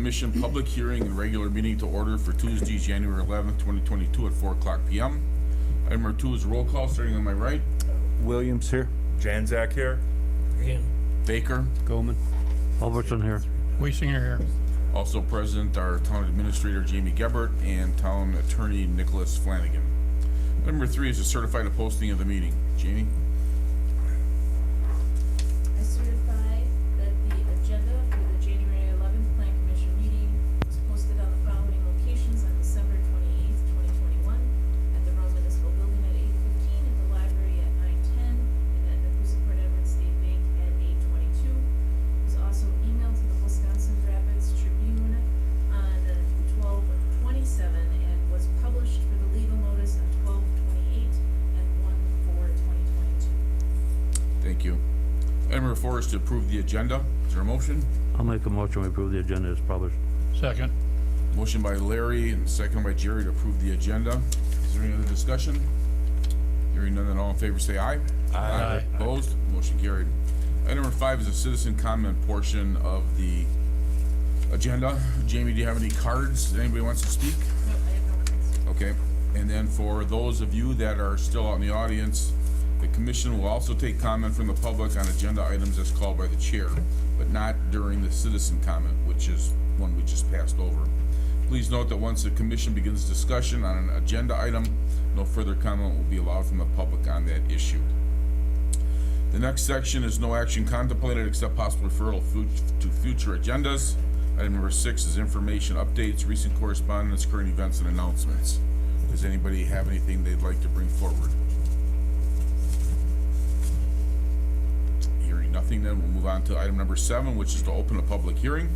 Commission public hearing and regular meeting to order for Tuesday, January 11th, 2022 at 4 o'clock p.m. Item number 2 is roll call, starting on my right. Williams here. Janzak here. Baker. Goldman. Culbertson here. Weisinger here. Also present are Town Administrator Jamie Gebert and Town Attorney Nicholas Flanagan. Item number 3 is to certify the posting of the meeting. Jamie? I certify that the agenda for the January 11th Plan Commission meeting was posted on the following locations on December 28th, 2021, at the Rome Municipal Building at 8:15, at the library at 9:10, and at the Coosa-Port Edward State Bank at 8:22. It was also emailed to the Wisconsin Rapids Tribune on 12/27 and was published for the legal notice on 12/28 and 1/4/2022. Thank you. Item number 4 is to approve the agenda. Is there a motion? I'll make a motion to approve the agenda as published. Second. Motion by Larry and second by Jerry to approve the agenda. Is there any other discussion? Hearing none, then all in favor say aye. Aye. Opposed? Motion carried. Item number 5 is a citizen comment portion of the agenda. Jamie, do you have any cards? Anybody wants to speak? No, I have no comments. Okay. And then for those of you that are still out in the audience, the commission will also take comment from the public on agenda items as called by the chair, but not during the citizen comment, which is one we just passed over. Please note that once the commission begins discussion on an agenda item, no further comment will be allowed from the public on that issue. The next section is no action contemplated except possible referral to future agendas. Item number 6 is information updates, recent correspondence, current events, and announcements. Does anybody have anything they'd like to bring forward? Hearing nothing, then we'll move on to item number 7, which is to open a public hearing.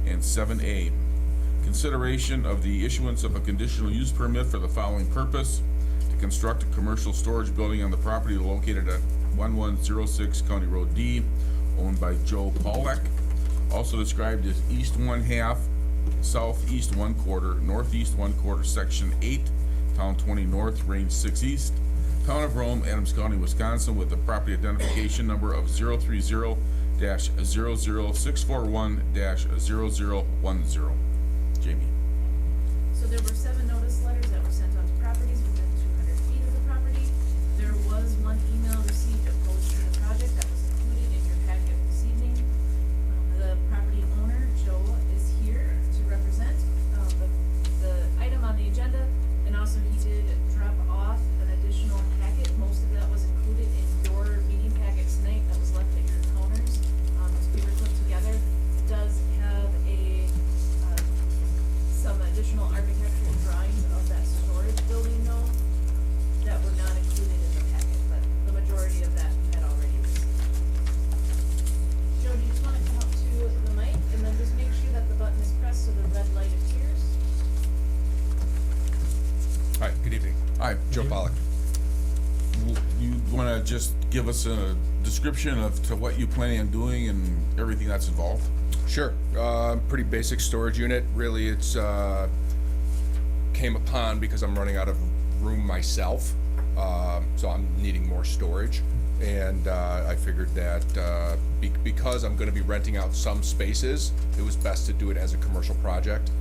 And 7A, consideration of the issuance of a conditional use permit for the following purpose: to construct a commercial storage building on the property located at 1106 County Road D, owned by Joe Paulek, also described as East 1/2, Southeast 1/4, Northeast 1/4, Section 8, Town 20 North, Range 6 East, Town of Rome, Adams County, Wisconsin, with the property identification number of 030-00641-0010. Jamie. So there were 7 notice letters that were sent out to properties within 200 feet of the property. There was one email received opposed to the project that was included in your packet this evening. The property owner, Joe, is here to represent the item on the agenda, and also he did drop off an additional packet. Most of that was included in your meeting packet tonight that was left at your counters. It's paper clipped together. It does have some additional architectural drawings of that storage building though, that were not included in the packet, but the majority of that had already received. Joe, do you just wanna come up to the mic and then just make sure that the button is pressed so the red light appears? Hi, good evening. Hi. Joe Pollock. You wanna just give us a description of to what you planning on doing and everything that's involved? Sure. Pretty basic storage unit. Really, it's came upon because I'm running out of room myself, so I'm needing more storage. And I figured that because I'm going to be renting out some spaces, it was best to do it as a commercial project,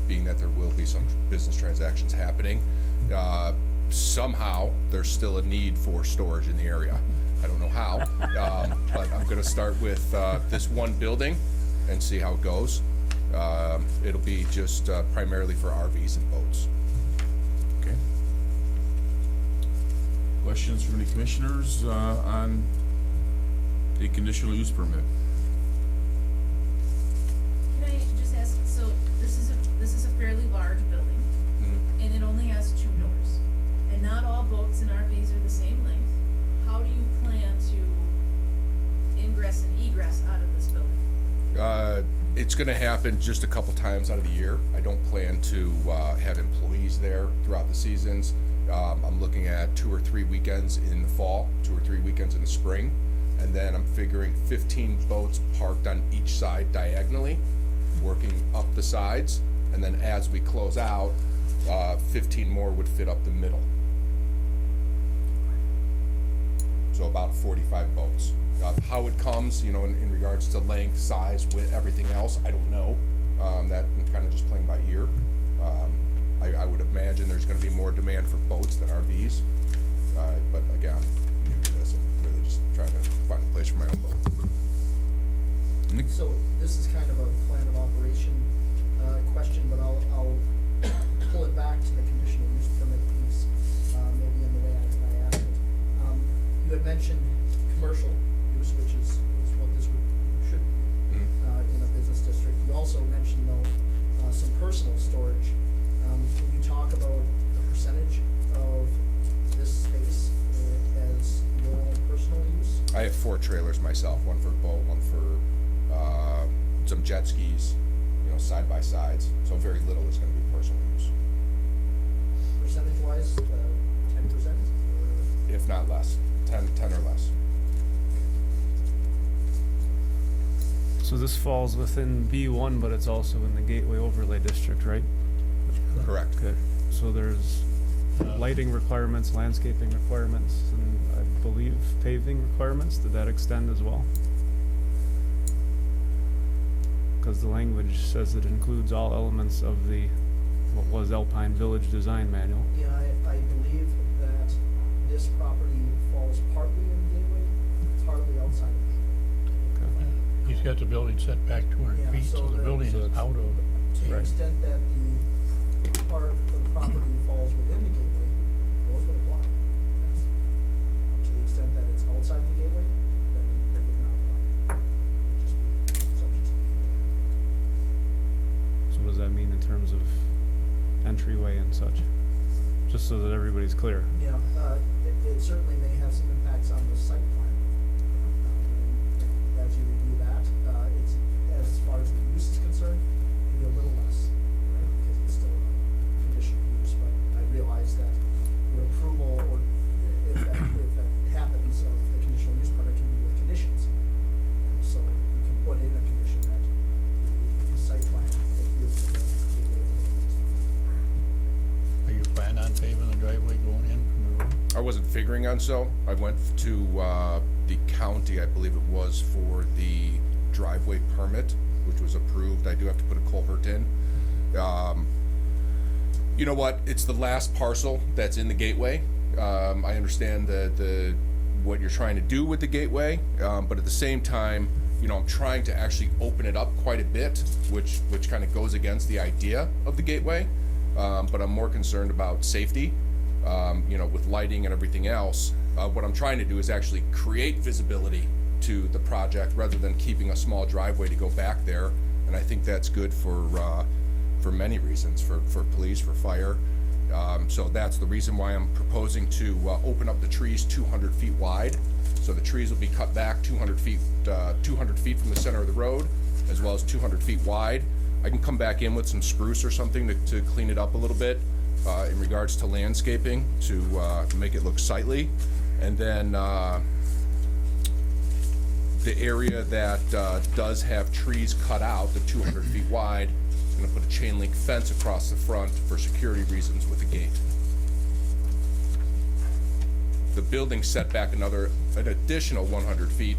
being that there will be some business transactions happening. Somehow, there's still a need for storage in the area. I don't know how, but I'm going to start with this one building and see how it goes. It'll be just primarily for RVs and boats. Okay. Questions from any commissioners on the conditional use permit? Can I just ask, so this is a fairly large building, and it only has 2 doors, and not all boats and RVs are the same length. How do you plan to ingress and egress out of this building? It's gonna happen just a couple times out of the year. I don't plan to have employees there throughout the seasons. I'm looking at 2 or 3 weekends in the fall, 2 or 3 weekends in the spring, and then I'm figuring 15 boats parked on each side diagonally, working up the sides, and then as we close out, 15 more would fit up the middle. So about 45 boats. How it comes, in regards to length, size, width, everything else, I don't know. demand for boats than RVs. But again, I'm new to this and really just trying to find a place for my own boat. Nick? So this is kind of a plan of operation question, but I'll pull it back to the conditional use permit piece, maybe in the way I asked it. You had mentioned commercial use, which is what this should be in a business district. You also mentioned though some personal storage. Can you talk about the percentage of this space as your own personal use? I have 4 trailers myself, one for a boat, one for some jet skis, side by sides. So very little is going to be personal use, Percentage wise, 10%? if not less, 10 or less. So this falls within B1, but it's also in the Gateway Overlay District, right? Correct. Okay. So there's lighting requirements, landscaping requirements, and I believe paving requirements. Did that extend as well? Because the language says it includes all elements of the, what was Alpine Village Design Manual. Yeah, I believe that this property falls partly in Gateway, partly outside of it. Okay. He's got the building set back 200 Yeah, feet, so so the the- building so is it's- out of it. To the Right. extent that the part of the property falls within the Gateway, those would apply. To the extent that it's outside the Gateway, then it would not apply. It would just be subject to the So what does that mean in terms of entryway and such? Just so that everybody's clear. Yeah, it certainly may have some impacts on the site plan. And as you review that, it's, as far as the use is concerned, maybe a little less, right, because it's still a conditional use, but I realize that your approval, or if that happens, of the conditional use permit can be with conditions. And so you can put in a condition that the site plan adheres to the gateway. Are you planning on paving the driveway going in from the road? I wasn't figuring on so. I went to the county, I believe it was, for the driveway permit, which was approved. I do have to put a culvert in. You know what? It's the last parcel that's in the gateway. I understand what you're trying to do with the gateway, but at the same time, I'm trying to actually open it up quite a bit, which kind of goes against the idea of the gateway. But I'm more concerned about safety, with lighting and everything else. What I'm trying to do is actually create visibility to the project rather than keeping a small driveway to go back there. And I think that's good for many reasons, for police, for fire. So that's the reason why I'm proposing to open up the trees 200 feet wide. So the trees will be cut back 200 feet from the center of the road, as well as 200 feet wide. I can come back in with some spruce or something to clean it up a little bit in regards to landscaping to make it look sightly. And then the area that does have trees cut out, the 200 feet wide, I'm gonna put a chain link fence across the front for security reasons with a gate. The building set back an additional 100 feet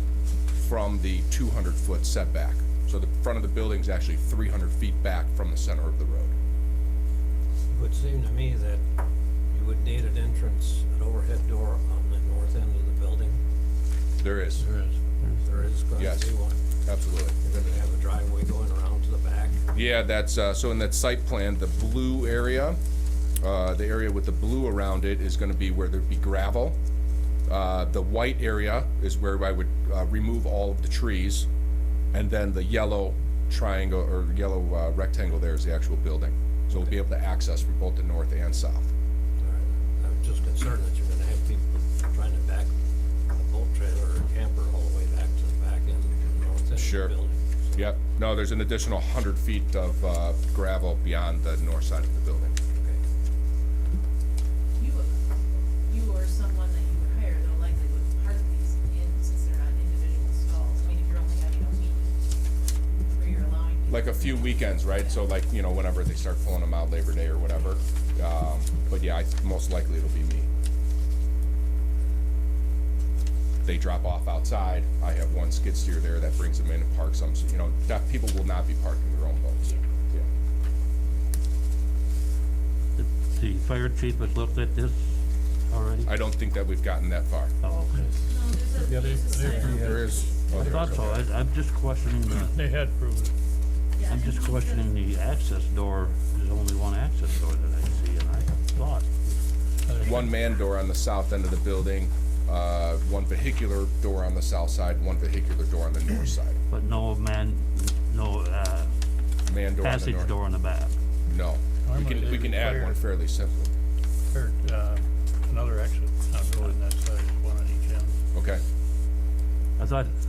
from the 200-foot setback. So the front of the building is actually 300 feet back from the center of the road. It would seem to me that you would need an entrance, an overhead door on the north end of the building. There is, There is. There is going Yes. to be one. absolutely. You're going to have a driveway going around to the back. Yeah, that's, so in that site plan, the blue area, the area with the blue around it is gonna be where there'd be gravel. The white area is where I would remove all of the trees, and then the yellow triangle, or yellow rectangle there is the actual building. So we'll be able to access from both the north and south. All right. I'm just concerned that you're going to have people trying to back a boat trailer or camper all the way back to the back end of the north end of Sure. the building. So- Yep, no, there's an additional 100 feet of gravel beyond the north side of the building. Okay. You or someone that you would hire, though, likely would park these in, since they're not individual stalls. I mean, if you're only having a week where you're allowing. people Like a few weekends, right? So like, whenever they start pulling them out, Labor Day or whatever. But yeah, most likely it'll be me. They drop off outside. I have one skid steer there that brings them in and parks them. So, that people will not be parking their own boats. Yeah. the fire chief has looked at this already? I don't think that we've gotten that far. Oh, okay. No, Yeah, there's a they- sign off. There is. I thought so. I'm just questioning They had proved it. Yeah, I'm and just he questioning the access door. There's only one access door that I see, and I thought, One man door on the south end of the building, one vehicular door on the south side, one vehicular door on the north side. but no Man door on the passage north. door in the back. No, Normally we they can add require- one fairly simply. Or, another exit on building that size, one on each end. Okay.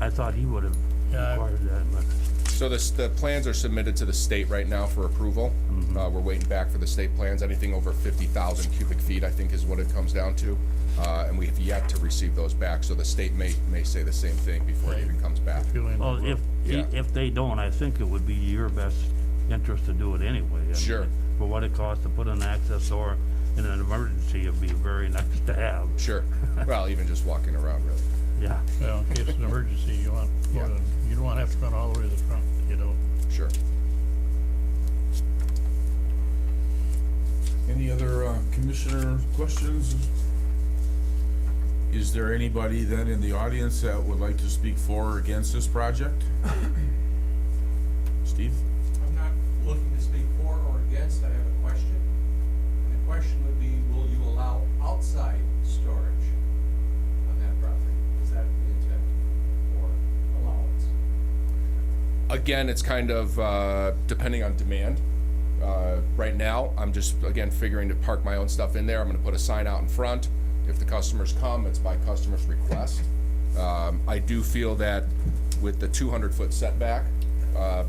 I thought he would have Yeah, required that, but, So the plans are submitted to the state right now for approval. We're waiting back for the state plans. Anything over 50,000 cubic feet, I think, is what it comes down to. And we have yet to receive those back, so the state may say the same thing before it even comes back. feeling. well, Yeah. if they don't, I think it would be your best interest to do it anyway. I mean, Sure. For what it costs to put an access door in an emergency, it'd be very nice to have. Sure. Well, even just walking around, really. Yeah. Well, in case of an emergency, you want, Yeah. you don't wanna have to run all the way to the front, you know. Sure. Any other commissioner questions? Is there anybody then in the audience that would like to speak for or against this project? Steve? I'm not looking to speak for or against, I have a question. And the question would be, will you allow outside storage on that property? Is that the intent or allowance? Again, it's kind of depending on demand. Right now, I'm just, again, figuring to park my own stuff in there. I'm gonna put a sign out in front. If the customers come, it's by customer's request. I do feel that with the 200-foot setback,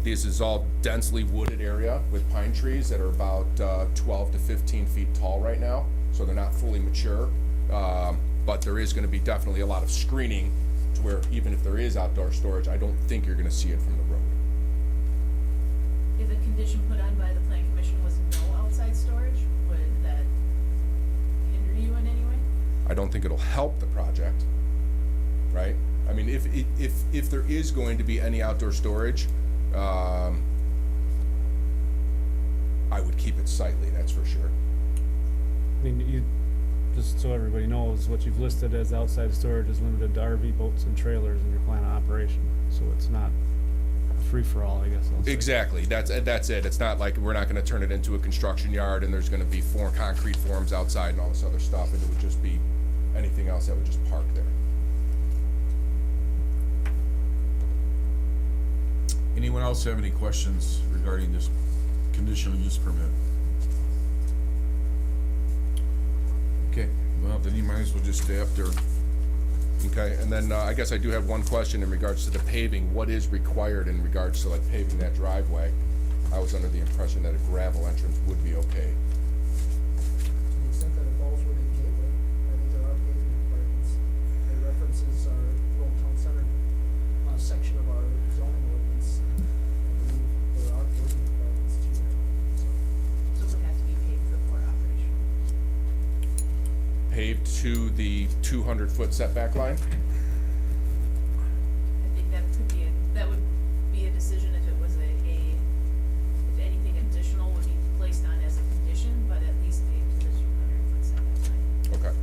this is all densely wooded area with pine trees that are about 12 to 15 feet tall right now, so they're not fully mature. But there is gonna be definitely a lot of screening to where even if there is outdoor storage, I don't think you're gonna see it from the road. If a condition put on by the plan commission was no outside storage, would that hinder you in any way? I don't think it'll help the project, right? I mean, if there is going to be any outdoor storage, I would keep it sightly, that's for sure. I mean, you, just so everybody knows, what you've listed as outside storage is limited to RV boats and trailers in your plan of operation. So it's not a free-for-all, I guess I'll say. Exactly, that's it. It's not like we're not gonna turn it into a construction yard and there's gonna be concrete forms outside and all this other stuff, and it would just be anything else that would just park there. Anyone else have any questions regarding this conditional use permit? Okay, well, then you might as well just stay up there. Okay, and then I guess I do have one question in regards to the paving. What is required in regards to like paving that driveway? I was under the impression that a gravel entrance would be okay. To the extent that it falls within gateway, I think there are paving requirements. It references our Rome Town Center, section of our zoning ordinance. I believe there are paving requirements to that, so. So it would have to be paid before operational. Paved to the 200-foot setback line? I think that could be that would be a decision if it was if anything additional would be placed on as a condition, but at least paid to the 200-foot setback line. Okay.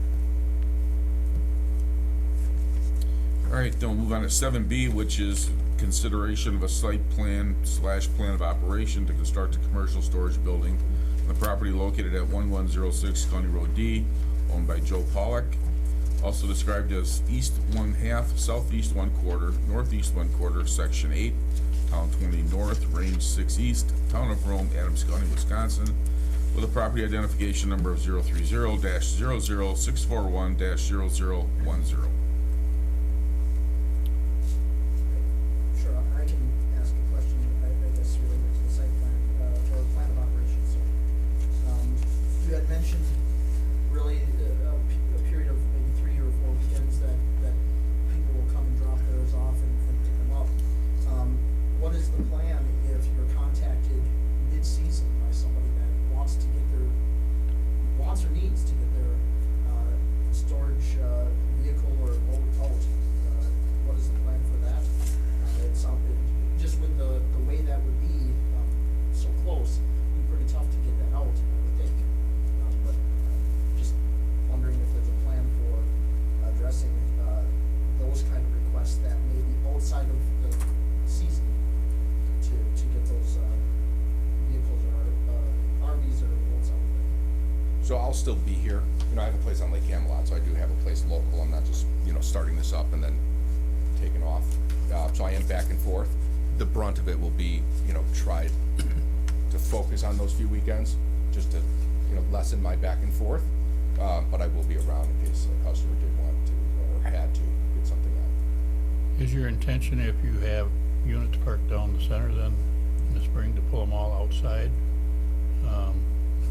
All right, then we'll move on to 7B, which is consideration of a site plan / plan of operation to construct a commercial storage building on the property located at 1106 County Road D, owned by Joe Pollock, also described as east 1/2, southeast 1/4, northeast 1/4, section 8, town 20 north, range 6 east, town of Rome, Adams County, Wisconsin, with a property identification number of 030-00641-0010. Sure, I can ask a question, I guess related to the site plan, or plan of operations, so. You had mentioned really a period of maybe 3 or 4 weekends that people will come and drop theirs off and pick them up. What is the plan if you're contacted mid-season by somebody that wants or needs to get their storage vehicle or So I'll still be here. You know, I have a place on Lake Camelot, so I do have a place local. I'm not just, you know, starting this up and then taking off. So I am back and forth. The brunt of it will be, you know, try to focus on those few weekends, just to, you know, lessen my back and forth. But I will be around in case a customer did want to or had to get something out. Is your intention, if you have units parked down the center then in the spring, to pull them all outside?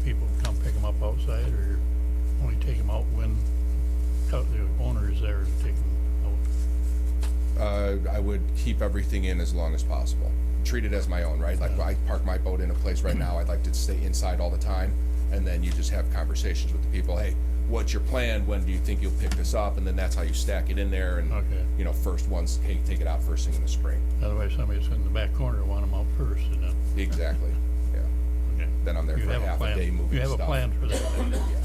People come pick them up outside, or only take them out when the owner is there to take them out? I would keep everything in as long as possible. Treat it as my own, right? Like I park my boat in a place right now, I'd like to stay inside all the time. And then you just have conversations with the people. Hey, what's your plan? When do you think you'll pick this up? And then that's how you stack it in there. And, Okay. you know, first ones, hey, take it out first thing in the spring. Otherwise, somebody's in the back corner will want them out first, and then, Exactly, yeah. okay. Then I'm there You for have half a plan. day moving You have stuff. a plan for that, then, Yeah,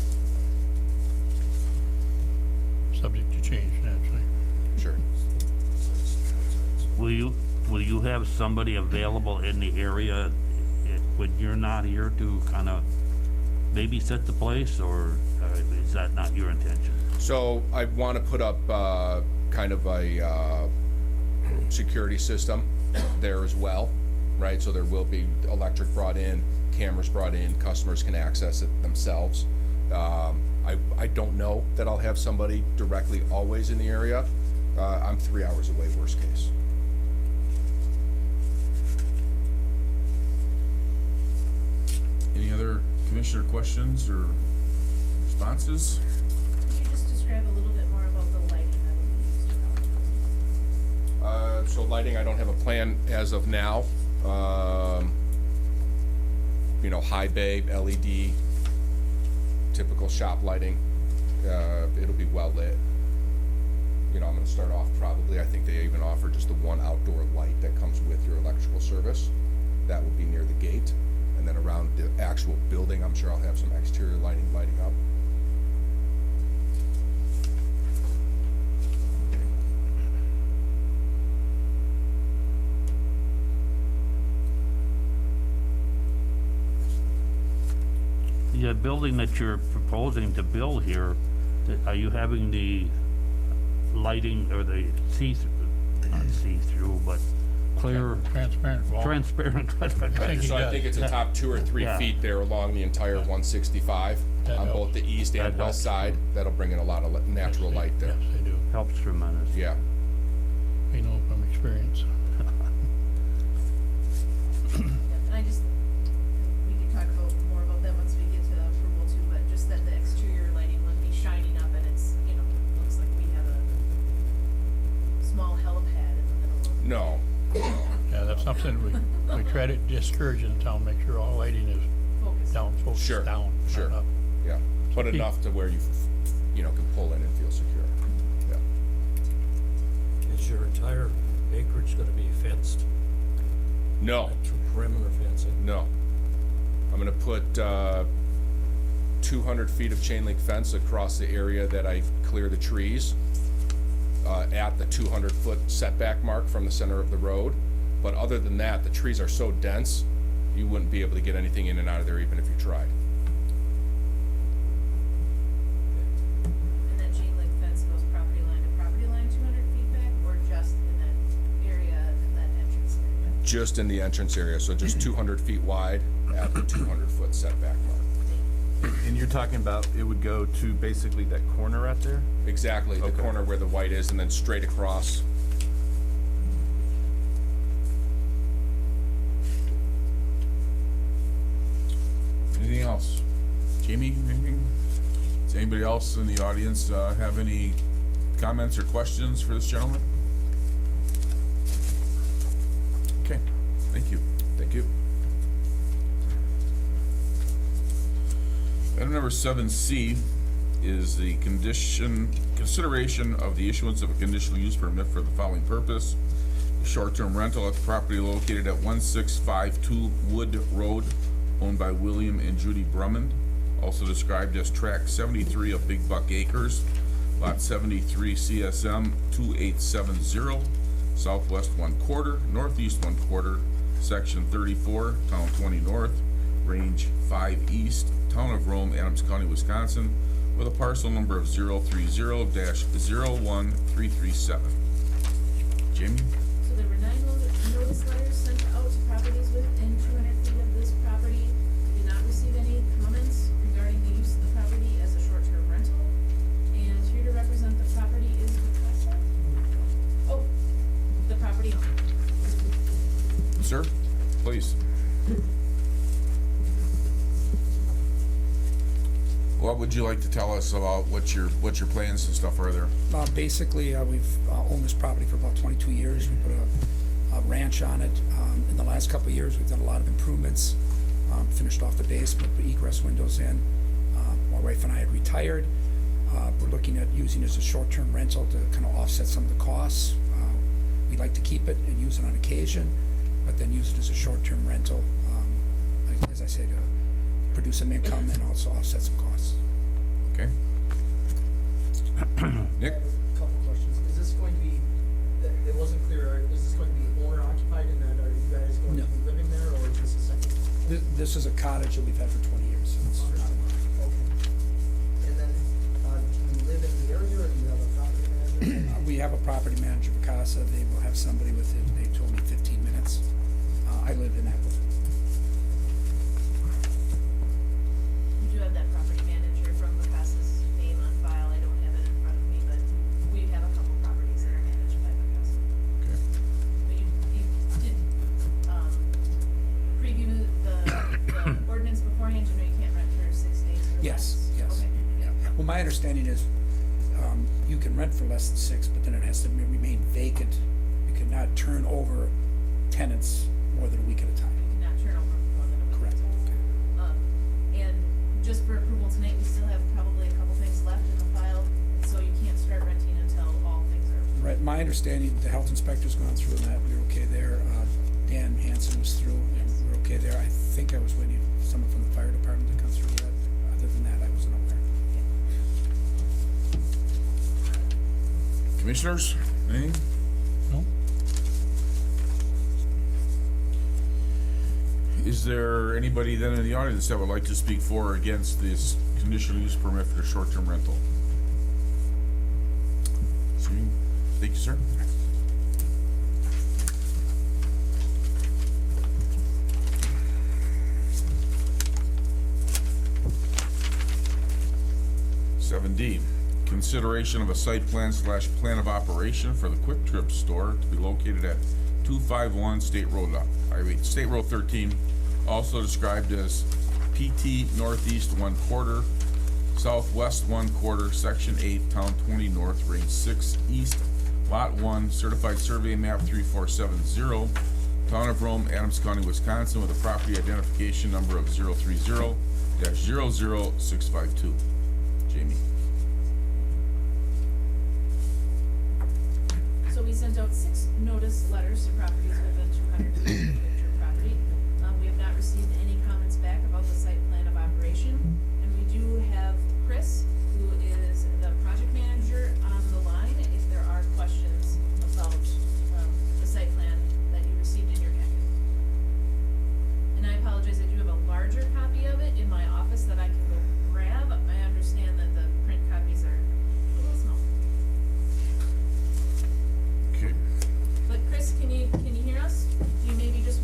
subject to change naturally. sure. Will you have somebody available in the area when you're not here to kind of babysit the place, or is that not your intention? So I want to put up kind of a security system there as well, right? So there will be electric brought in, cameras brought in, customers can access it themselves. I don't know that I'll have somebody directly always in the area. I'm 3 hours away, worst case. Any other commissioner questions or responses? Could you just describe a little bit more about the lighting that will be used around? So lighting, I don't have a plan as of now. You know, high bay, LED, typical shop lighting. It'll be well lit. You know, I'm gonna start off probably, I think they even offer just the one outdoor light that comes with your electrical service. That will be near the gate. And then around the actual building, I'm sure I'll have some exterior lighting up. The building that you're proposing to build here, are you having the lighting or the not see-through, but clear, Transparent wall. transparent? think So he I think it's a does. top 2 or 3 Yeah. feet there along the entire 165 That on both helps. the east and That west helps. side. That'll bring in a lot of natural light there. Yes, they do. Helps tremendous. Yeah. We know from experience. Yeah, and we can talk more about that once we get to approval too, but just that the exterior lighting wouldn't be shining up and it's, you know, looks like we have a small helipad in the middle of. No. Yeah, that's something we try to discourage in town, make sure all lighting is Focus. down, focused Sure, down, sure. not up. Yeah. But Keep- enough to where you know, can pull in and feel secure. Yeah. Is your entire acreage gonna be fenced? No. Like perimeter fencing? No. I'm gonna put 200 feet of chain link fence across the area that I clear the trees at the 200-foot setback mark from the center of the road. But other than that, the trees are so dense, you wouldn't be able to get anything in and out of there even if you tried. And that chain link fence goes property line to property line, 200 feet back, or just in that area, in that entrance area? Just in the entrance area, so just 200 feet wide at the 200-foot setback mark. And you're talking about it would go to basically that corner right there? Exactly, the Okay. corner where the white is, and then straight across. Anything else? Jamie, anything? Does anybody else in the audience have any comments or questions for this gentleman? Okay, thank you. Thank you. Item number 7C is the consideration of the issuance of a conditional use permit for the following purpose. Short-term rental at the property located at 1652 Wood Road, owned by William and Judy Brummond, also described as tract 73 of Big Buck Acres, lot 73 CSM 2870, southwest 1/4, northeast 1/4, section 34, town 20 north, range 5 east, town Town of Rome, Adams County, Wisconsin, with a parcel number of 030-01337. Jamie? So there were 9 notice letters sent out to properties within 200 feet of this property. We did not receive any comments regarding the use of the property as a short-term rental. And here to represent the property is Picasso. Oh, the property owner. Sir, please. What would you like to tell us about what your plans and stuff are there? Basically, we've owned this property for about 22 years. We put a ranch on it. In the last couple of years, we've done a lot of improvements. Finished off the basement, put egress windows in. My wife and I had retired. We're looking at using it as a short-term rental to kind of offset some of the costs. We like to keep it and use it on occasion, but then use it as a short-term rental, as I said, produce some income and also offset some costs. Okay. Nick? I have a couple questions. Is this going to be, it wasn't clear, is this going to be owner occupied in that, are you guys going to No. be living there, or is this a second? This is a cottage that we've had for 20 years, so it's not. Okay. And then, do you live in the area, or do you have a property manager? We have a property manager, Vacasa. They will have somebody within, they told me 15 minutes. I live in Apple. We do have that property manager from Picasso's name on file. I don't have it in front of me, but we have a couple properties that are managed by Picasso. Okay. But you did, preview the ordinance beforehand, you know you can't rent for 6 days or Yes, less? yes. Okay, yeah. Well, my understanding is you can rent for less than 6, but then it has to remain vacant. You cannot turn over tenants more than a week at a time. You cannot turn over more than a week. Correct. And just for approval tonight, we still have probably a couple things left in the file, so you can't start renting until all things are approved. Right, my understanding, the health inspector's gone through that, we were okay there. Dan Hansen was through, and we were okay there. I think I was waiting for someone from the fire department to come through that. Other than that, I wasn't aware. Commissioners, anything? No? Is there anybody then in the audience that would like to speak for or against this conditional use permit for the short-term rental? Thank you, sir. Seven D, consideration of a site plan / plan of operation for the Quick Trip store to be located at 251 State Road 13, also described as PT Northeast 1/4, Southwest 1/4, Section 8, Town 20 North, Range 6 East, Lot 1, Certified Survey Map 3470, Town of Rome, Adams County, Wisconsin, with a property identification number of 030-00652. Jamie. So we sent out 6 notice letters to properties within 200 feet of the picture property. We have not received any comments back about the site plan of operation. And we do have Chris, who is the project manager, on the line if there are questions about the site plan that you received in your packet. And I apologize, I do have a larger copy of it in my office that I can go grab. I understand that the print copies are a little small. Okay. But Chris, can you hear us? Do you maybe just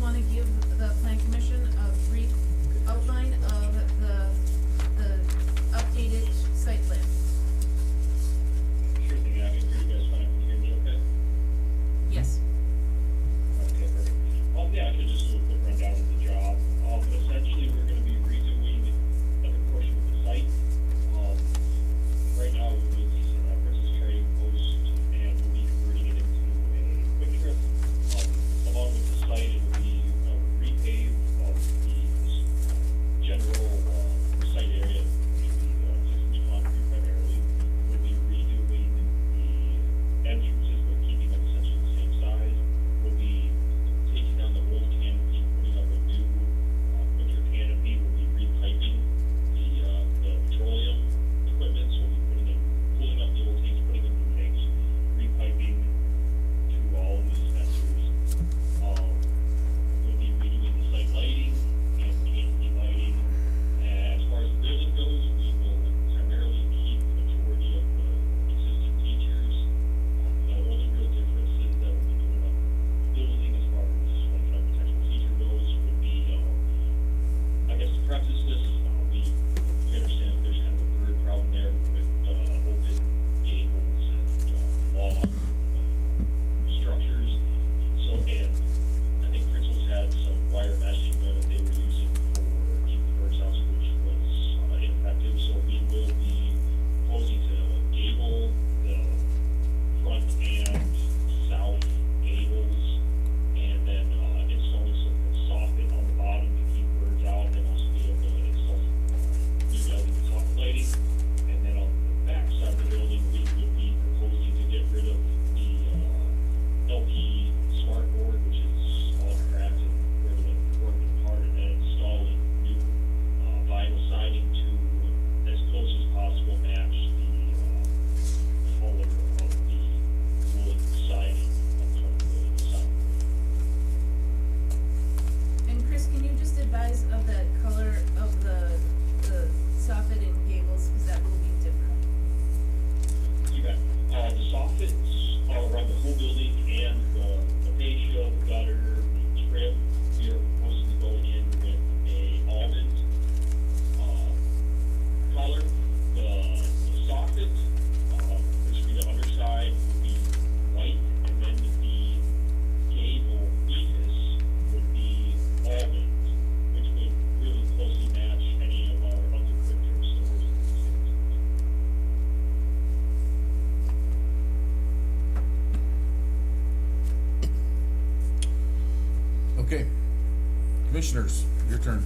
Commissioners, your turn.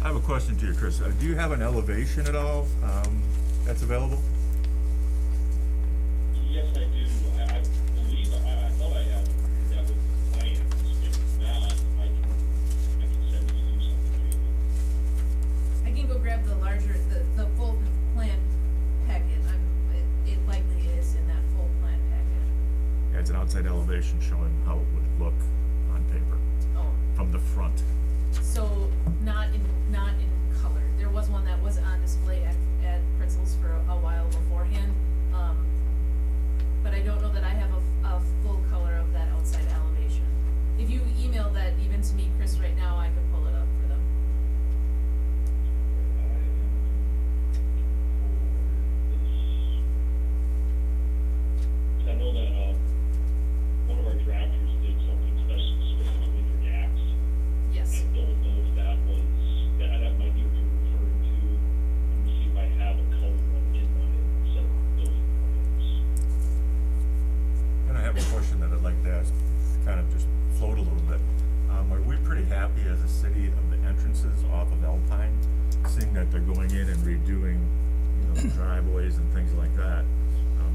I have a question to you, Chris. Do you have an elevation at all, that's available? Yes, I do. I believe, I thought I had that with plans. If not, I can send you something to you. I can go grab the larger, the full plan packet. It likely is in that full plan packet. Yeah, it's an outside elevation showing how it would look on paper Oh, from the front. so not in color. There was one that was on display at Pritzel's for a while beforehand. But I don't know that I have a full color of that outside elevation. If you email that even to me, Chris, right now, I could pull it up for them. I know that, one of our drafters did something specifically for Dax. Yes. I don't know if that was, that might be what you're referring to. Let me see if I have a color one in my set of building plans. And I have a question that I'd like to ask, kind of just float a little bit. Are we pretty happy as a city of the entrances off of Alpine, seeing that they're going in and redoing, the driveways and things like that?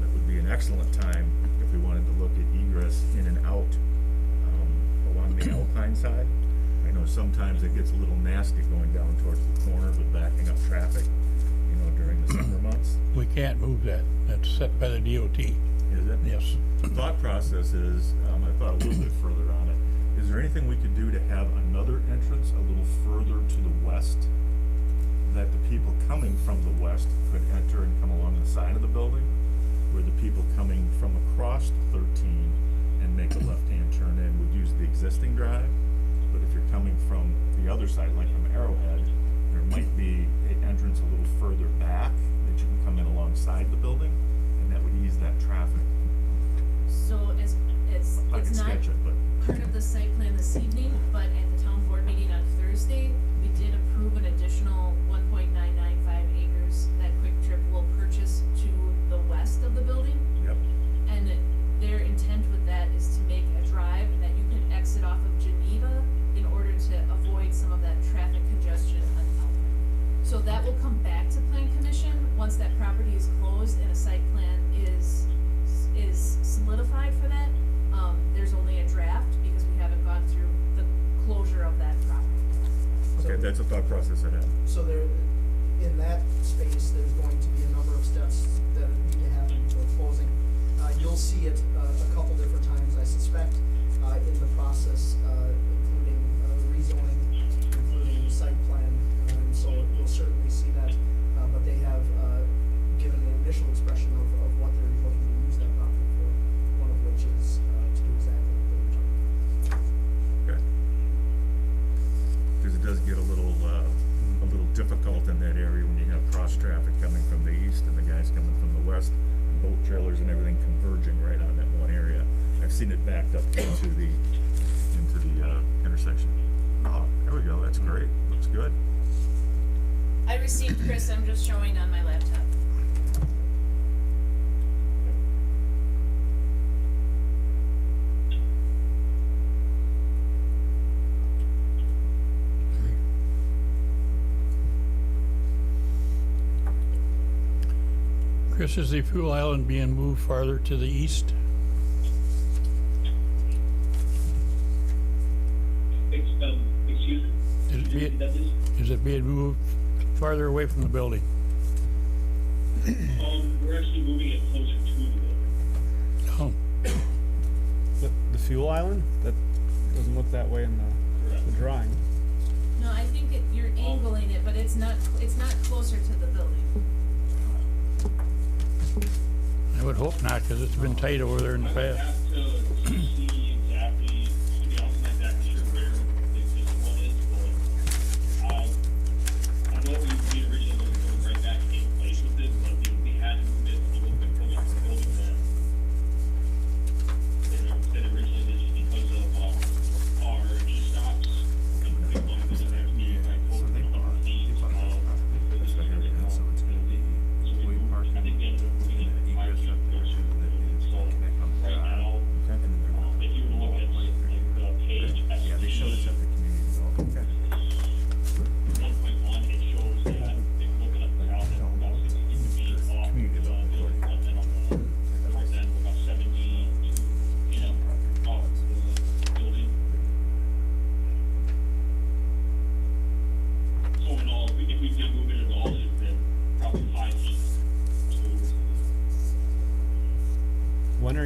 It would be an excellent time if we wanted to look at egress in and out, along the Alpine side. I know sometimes it gets a little nasty going down towards the corner with backing up traffic, during the summer months. We can't move that. That's set by the DOT. Is it? Yes. The thought process is, I thought a little bit further on it. Is there anything we could do to have another entrance a little further to the west? That the people coming from the west could enter and come along the side of the building? Where the people coming from across 13 and make a left-hand turn in would use the existing drive? But if you're coming from the other side, like from Arrowhead, there might be an entrance a little further back that you can come in alongside the building, and that would ease that traffic. So I can it's not sketch it, but. part of the site plan this evening, but at the town board meeting on Thursday, we did approve an additional 1.995 acres that Quick Trip will purchase to the west of the building. Yep. And their intent with that is to make a drive that you can exit off of Geneva in order to avoid some of that traffic congestion on Alpine. So that will come back to Plan Commission once that property is closed and a site plan is solidified for that. There's only a draft because we haven't gone through the closure of that property. Okay, that's a thought process I have. So there, in that space, there's going to be a number of steps that need to happen before closing. You'll see it a couple different times, I suspect, in the process, including rezoning, including site plan. So you'll certainly see that, but they have given an initial expression of what they're looking to use that property for, one of which is to do exactly what they were talking about. Okay. Because it does get a little difficult in that area when you have cross traffic coming from the east and the guys coming from the west, and boat trailers and everything converging right on that one area. I've seen it backed up into the intersection. Oh, there we go, that's great, looks good. I received, Chris, I'm just showing on my laptop. Chris, is the fuel island being moved farther to the east? Excuse me? Is it being, That is, is it being moved farther away from the building? we're actually moving it closer to the building. Oh, The fuel island? That doesn't look that way in the drawing. No, I think you're angling it, but it's not closer to the building. I would hope not, because it's been tight over there in the I would past. have to see exactly, to be honest, I'm not exactly sure where this one is, but I know we originally was going right back in place with it, but we had to move it a little bit closer to the building than originally did, just because of our e-stops. And we wanted to have me like over 100 feet of So it's gonna be so we way moved, parking I think we ended up moving it 5 feet closer to the building, so right now,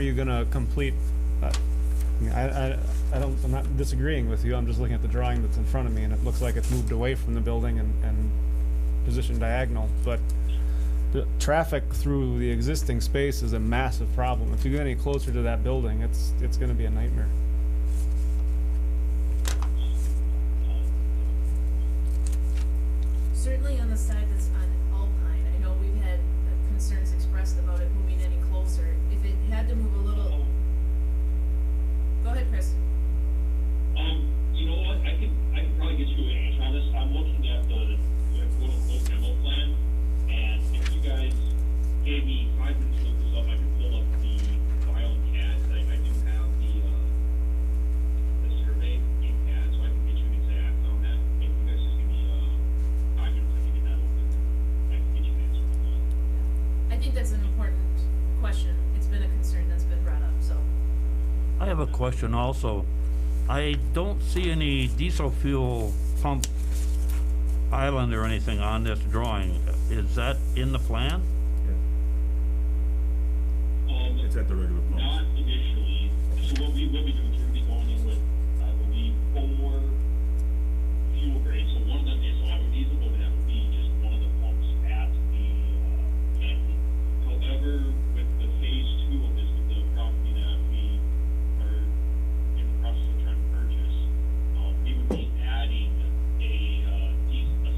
you gonna complete, I mean, I'm not disagreeing with you, I'm just looking at the drawing that's in front of me, and it looks like it's moved away from the building and positioned diagonal, but the traffic through the existing space is a massive problem. If you get any closer to that building, it's gonna be a nightmare. Certainly on the side that's on Alpine, I know we've had concerns expressed about it moving any closer. If it had to move a little, go ahead, Chris. You know what, I could probably get you an answer on this. I'm looking at the quote-unquote demo plan, and if you guys gave me 5 minutes to look this up, I could pull up the file in CAD, 'cause I do have the survey in CAD, so I can get you an exact on that. If you guys just give me, 5 minutes, I can get that open, I can get you an answer on that. I think that's an important question. It's been a concern that's been brought up, so. I have a question also. I don't see any diesel fuel pump island or anything on this drawing. Is that in the plan? It's at the regular Not pumps. initially, so what we will be doing is we're gonna be going in with, I believe, 4 fuel grades, so one of them is auto diesel, but that would be just one of the pumps at the, canopy. However, with the phase 2 of this, with the property that we are in the process of trying to purchase, we would be adding a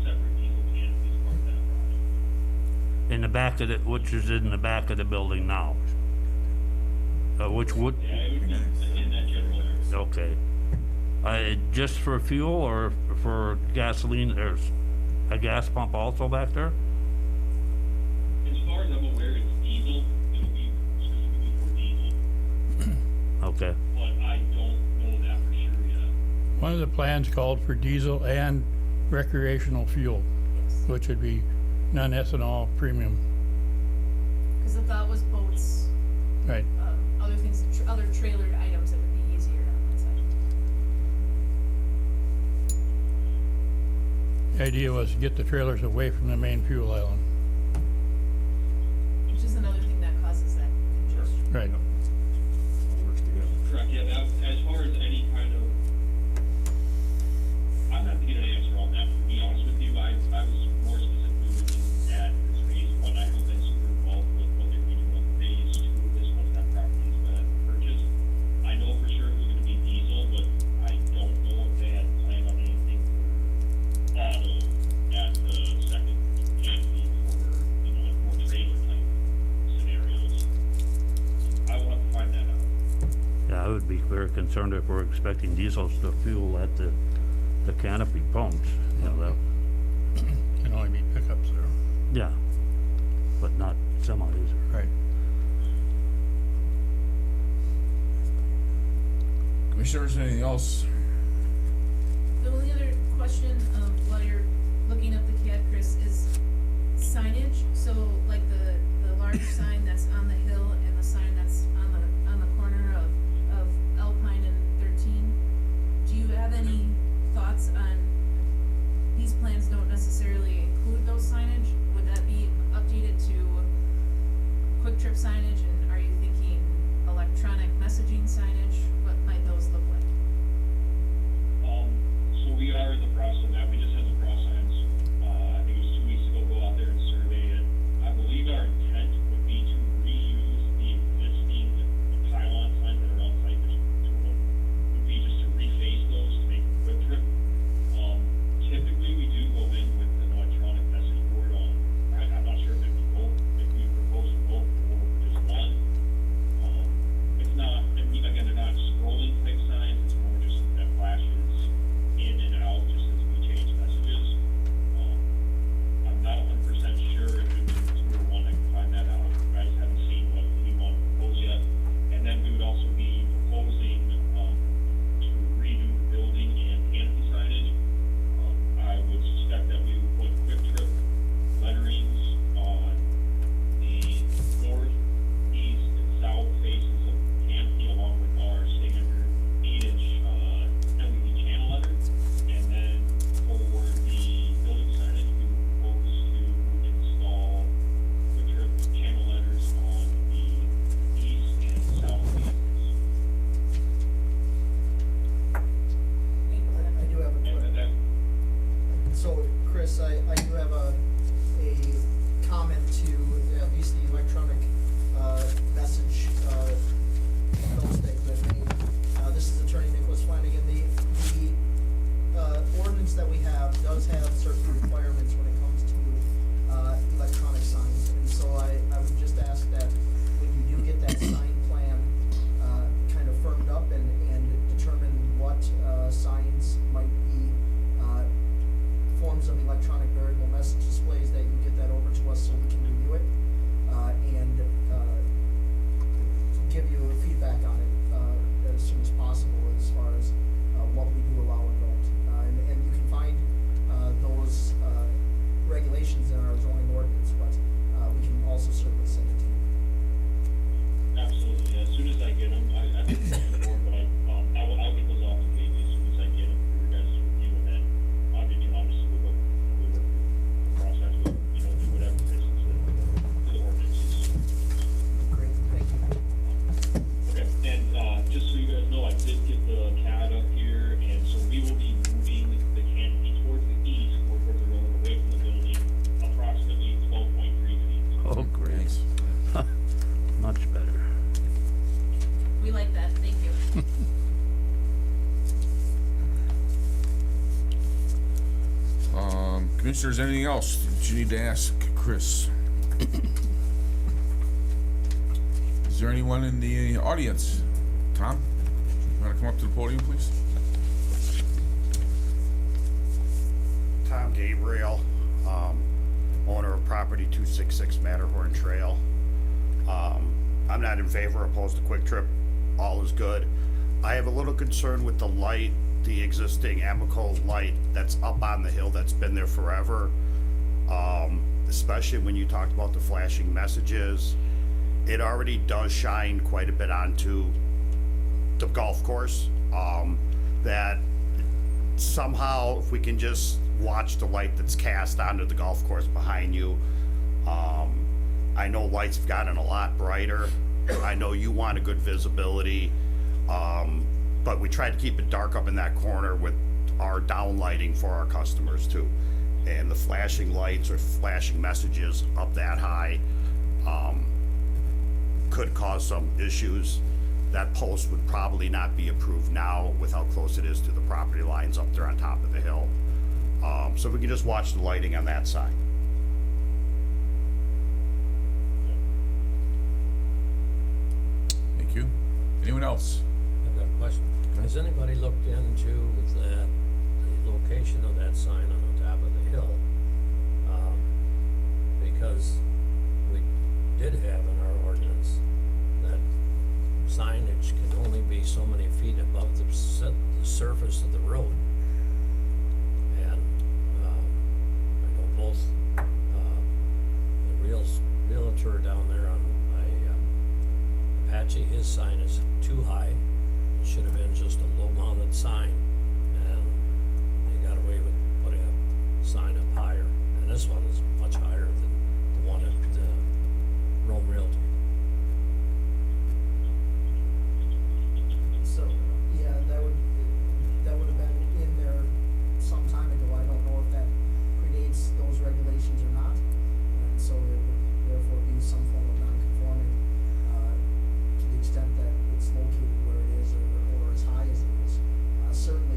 separate diesel canopy as part of that project. In the back of the, which is in the back of the building now? Which would, Yeah, it would be in that general area. okay. Just for fuel or for gasoline, there's a gas pump also back there? As far as I'm aware, it's diesel, it'll be specifically for diesel, Okay, but I don't know that for sure yet. One of the plans called for diesel and recreational fuel, Yes. which would be non-ethanol premium, Because the thought was boats, right? other things, other trailered items that would be easier on that side. The idea was to get the trailers away from the main fuel island. Which is another thing that causes that congestion. Right. All works together. Correct, yeah, that, as far as any kind of, I'm not to get an answer on that, to be honest with you, I was more specifically looking at this phase 1, I haven't been super involved with what they're doing with phase 2 of this, once that property's been purchased. I know for sure it was gonna be diesel, but I don't know if they had planned on anything for auto at the second canopy for, like more trailer type scenarios. I will have to find that out. yeah, I would be very concerned if we're expecting diesel to fuel at the canopy pumps, you know, that, Can only be pickups there. yeah, but not semis. Right. Commissioners, anything else? The only other question, while you're looking up the CAD, Chris, is signage. So like the large sign that's on the hill and the sign that's on the corner of Alpine and 13. Do you have any thoughts on, these plans don't necessarily include those signage? Would that be updated to quick trip signage, and are you thinking electronic messaging signage? What might those look like? So we are in the process of that, we just had the cross signs, I do have a comment to at least the electronic, message, notes that you had made. This is Attorney Nicholas Flanagan. The ordinance that we have does have certain requirements when it comes to, electronic signs. And so I would just ask that when you do get that sign plan, kind of firmed up and determine what, signs might be, forms of electronic variable message displays, that you get that over to us so we can review it, and give you feedback on it, as soon as possible as far as, what we do allow and don't. And you can find, those, regulations in our zoning ordinance, but, we can also certainly send it to you. Absolutely, as soon as I get them, I think it's on the board, but I will get those off to me as soon as I get them for your guys' review, and then obviously we will process, we'll, do whatever fits into the ordinances. Great, thank you. Okay, and, just so you guys know, I did get the CAD up here, and so we will be moving the canopy towards the east, more towards the road, away from the building, approximately 12.3 feet. Oh, great. Much better. We like that, thank you. Commissioners, anything else that you need to ask Chris? Is there anyone in the audience? Tom, you wanna come up to the podium, please? Tom Gabriel, owner of property 266 Matterhorn Trail. I'm not in favor, opposed to Quick Trip, all is good. I have a little concern with the light, the existing Amoco light that's up on the hill that's been there forever. Especially when you talked about the flashing messages. It already does shine quite a bit onto the golf course. That somehow, if we can just watch the light that's cast onto the golf course behind you. I know lights have gotten a lot brighter. I know you want a good visibility. But we try to keep it dark up in that corner with our down lighting for our customers too. And the flashing lights or flashing messages up that high, could cause some issues. That post would probably not be approved now with how close it is to the property lines up there on top of the hill. So if we can just watch the lighting on that side. Thank you. Anyone else? I've got a question. Has anybody looked into the location of that sign on the top of the hill? Because we did have in our ordinance that signage can only be so many feet above the surface of the road. And, I know both, the realtor down there on, Apache, his sign is too high. It should have been just a low mounted sign, and they got away with putting a sign up higher. And this one is much higher than the one at Rome Realty. So, yeah, that would have been in there some time ago. I don't know if that predates those regulations or not. And so it would therefore be some form of non-conforming, to the extent that it's located where it is or as high as it is. Certainly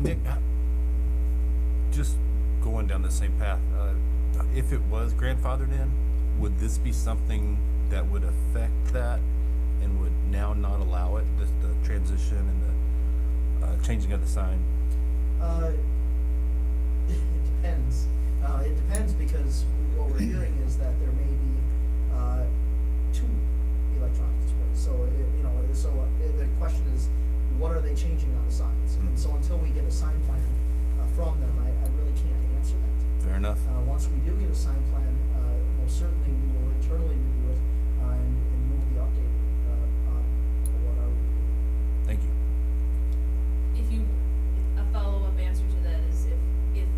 Nick, just going down the same path, if it was grandfathered in, would this be something that would affect that and would now not allow it, the transition and the changing of the sign? It depends. It depends because what we're hearing is that there may be, two electronic displays. So, the question is, what are they changing on the signs? And so until we get a sign plan, from them, I really can't answer that. Fair enough. Once we do get a sign plan, most certainly we will internally review it, and you will be updated, on what our review. Thank you. A follow-up answer to that is if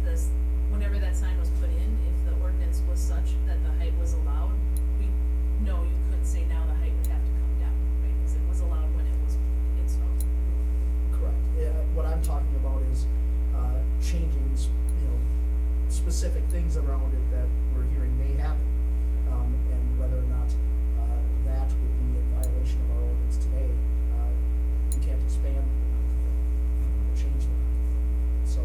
whenever that sign was put in, if the ordinance was such that the height was allowed, no, you couldn't say now the height would have to come down, right? Because it was allowed when it was installed. Correct. Yeah, what I'm talking about is, changing, specific things around it that we're hearing may happen. And whether or not, that would be in violation of our ordinance today, we can't expand or change them. So,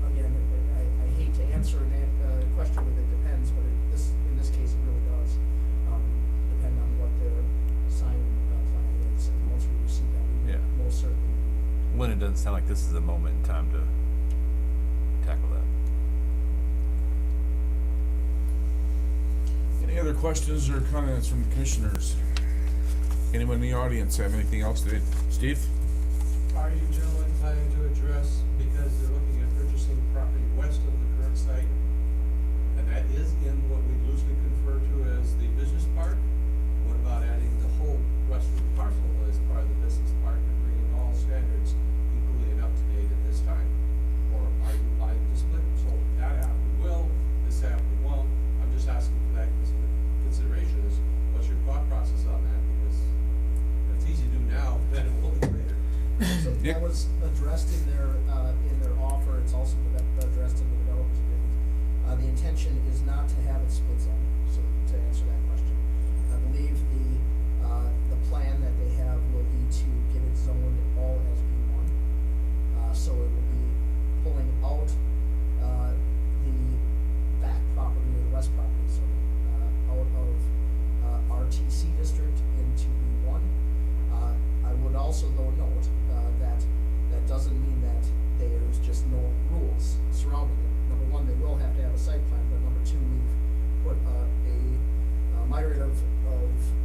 again, I hate to answer a question with it depends, but in this case, it really does, depend on what their sign, plan is, and once we receive that, we Yeah. will most certainly. When it doesn't sound like this is the moment in time to tackle that. Any other questions or comments from the commissioners? Anyone in the audience have anything else to, Steve? Are you gentlemen planning to address, because they're looking at purchasing property west of the current site, and that is in what we loosely refer to as the business park? What about adding the whole western parcel as part of the business park and bringing all standards equally and up to date at this time? Or are you planning to split? So that half we will, this half we won't. I'm just asking for that consideration is, what's your thought process on that? Because it's easy to do now, then it will be later. So Nick? that was addressed in their offer, it's also addressed in the developer's agreement. The intention is not to have it split zone, so to answer that question. I believe the plan that they have will be to get it zoned all as B1. So it will be pulling out, the back property or the west property, so, out of, RTC district into B1. I would also though note, that doesn't mean that there's just no rules surrounding it. Number one, they will have to have a site plan, but number two, we've put, a myriad of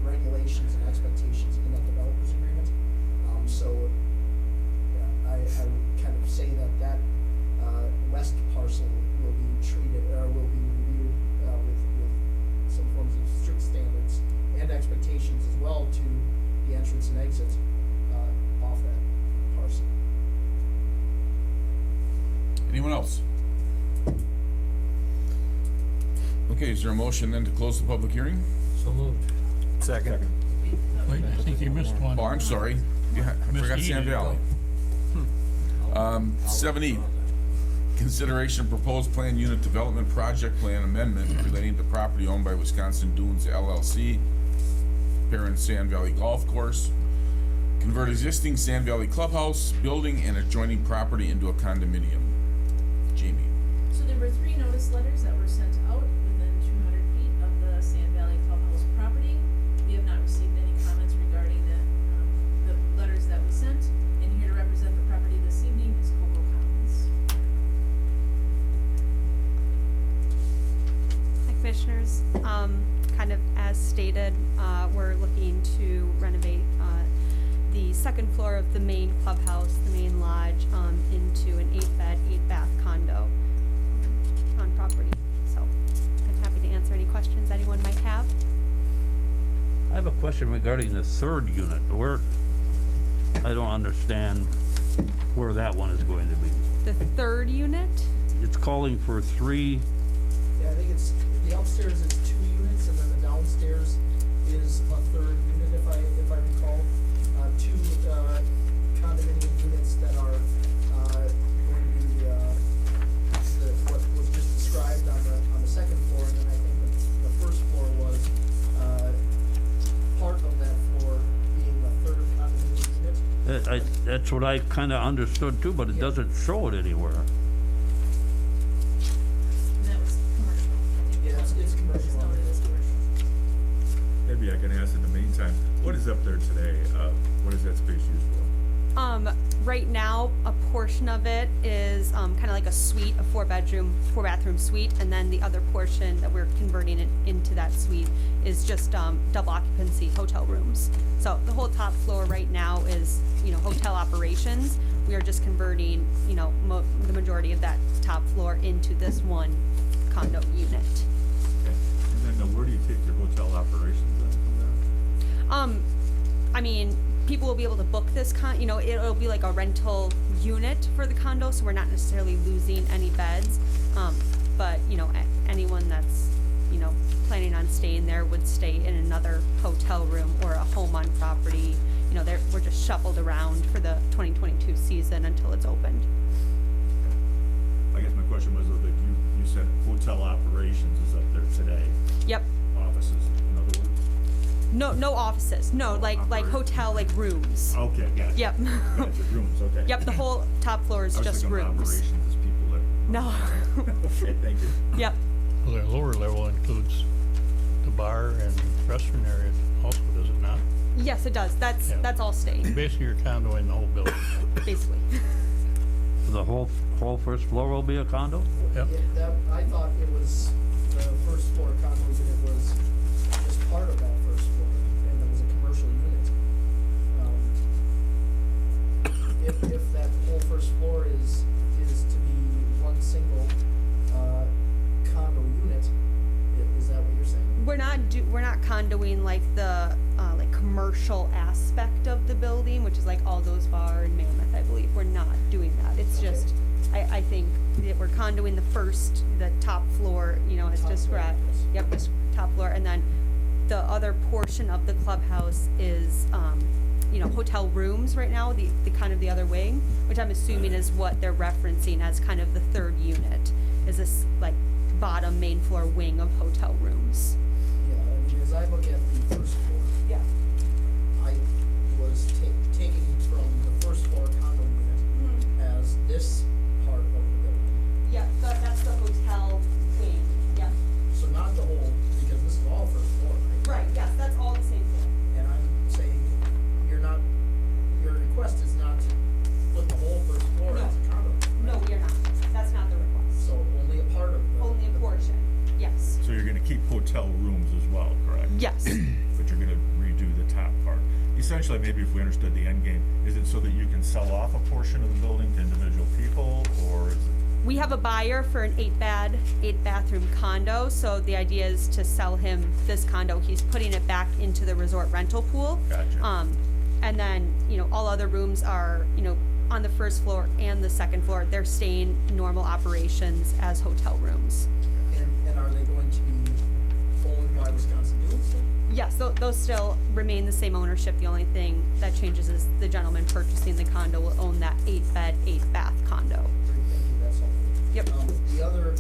regulations and expectations in that developer's agreement. So, yeah, I would kind of say that, west parcel will be treated, or will be reviewed, with some forms of strict standards and expectations as well to the entrance and exit, off that parcel. Anyone else? Okay, is there a motion then to close the public hearing? So moved. Second. Wait, I think you missed one. Oh, I'm sorry. Yeah, I Missed forgot E, Sand didn't you? Valley. 7E, consideration of proposed plan unit development project plan amendment relating to property owned by Wisconsin Dunes LLC, parent Sand Valley Golf Course, convert existing Sand Valley Clubhouse building and adjoining property into a condominium. Jamie. So there were 3 notice letters that were sent out within 200 feet of the Sand Valley Clubhouse property. We have not received any comments regarding the letters that we sent. And here to represent the property this evening is Coco Collins. Hi, Commissioners. Kind of as stated, we're looking to renovate the second floor of the main clubhouse, the main lodge, into an 8-bed, 8-bath condo on property. So I'm happy to answer any questions anyone might have. I have a question regarding the third unit. I don't understand where that one is going to be. The third unit, It's calling for 3, Yeah, I think it's, the upstairs is 2 units, and then the downstairs is a third unit, if I recall. 2, condominium units that are, going to be, what was just described on the second floor, and then I think the first floor was, part of that floor being the third condominium unit. that That's what I kinda understood too, but it doesn't show it anywhere. And that was commercial. Yeah, it's commercial. Just noted as commercial. Maybe I can ask in the meantime, what is up there today? What is that space used for? Right now, a portion of it is, kinda like a suite, a four bathroom suite, and then the other portion that we're converting it into that suite is just, double occupancy hotel rooms. So the whole top floor right now is, hotel operations. We are just converting, the majority of that top floor into this one condo unit. Okay. And then where do you take your hotel operations then from there? I mean, people will be able to book this it'll be like a rental unit for the condo, so we're not necessarily losing any beds. But, anyone that's, planning on staying there would stay in another hotel room or a home on property. We're just shuffled around for the 2022 season until it's opened. I guess my question was that you said hotel operations is up there today. Yep. Offices, in other words? No offices. No, like hotel, like rooms. Okay, gotcha. Yep. Gotcha, rooms, okay. Yep, the whole top floor is I was just thinking of rooms. operations as people that. No. Okay, thank you. Yep. Well, their lower level includes the bar and restaurant area also, does it not? Yes, it does. That's all staying, Basically, you're condoing the whole building. basically. The whole first floor will be a condo? Yep. I thought it was, the first floor condo unit was just part of that first floor, and it was a commercial unit. If that whole first floor is to be one single, condo unit, is that what you're saying? We're not condoing like the commercial aspect of the building, which is like all those bar and Mammoth, I believe. We're not doing that. It's Okay. just, I think that we're condoing the top floor, as Top described. floor, yes. Yep, just top floor, and then the other portion of the clubhouse is, hotel rooms right now, the kind of the other wing, which I'm assuming is what they're referencing as kind of the third unit, is this like bottom main floor wing of hotel rooms. Yeah, I mean, as I look at the first floor, Yeah. I was taking from the first floor condo unit as this part of the building. Yeah, that's the hotel wing, yeah. So not the whole, because this is all first floor, right? Right, yes, that's all the same floor. And I'm saying, your request is not to put the whole first floor No. as a condo. No, we are not. That's not the request. So only a part of the. Only a portion, yes. So you're gonna keep hotel rooms as well, correct? Yes. But you're gonna redo the top part. Essentially, maybe if we understood the end game, is it so that you can sell off a portion of the building to individual people, or is it? We have a buyer for an 8-bathroom condo, so the idea is to sell him this condo. He's putting it back into the resort rental pool. Gotcha. And then, all other rooms are, on the first floor and the second floor, they're staying normal operations as hotel rooms. And are they going to be owned by Wisconsin Dual still? Yes, those still remain the same ownership. The only thing that changes is the gentleman purchasing the condo will own that 8-bed, 8-bath condo. Great, thank you, that's helpful. Yep. The other,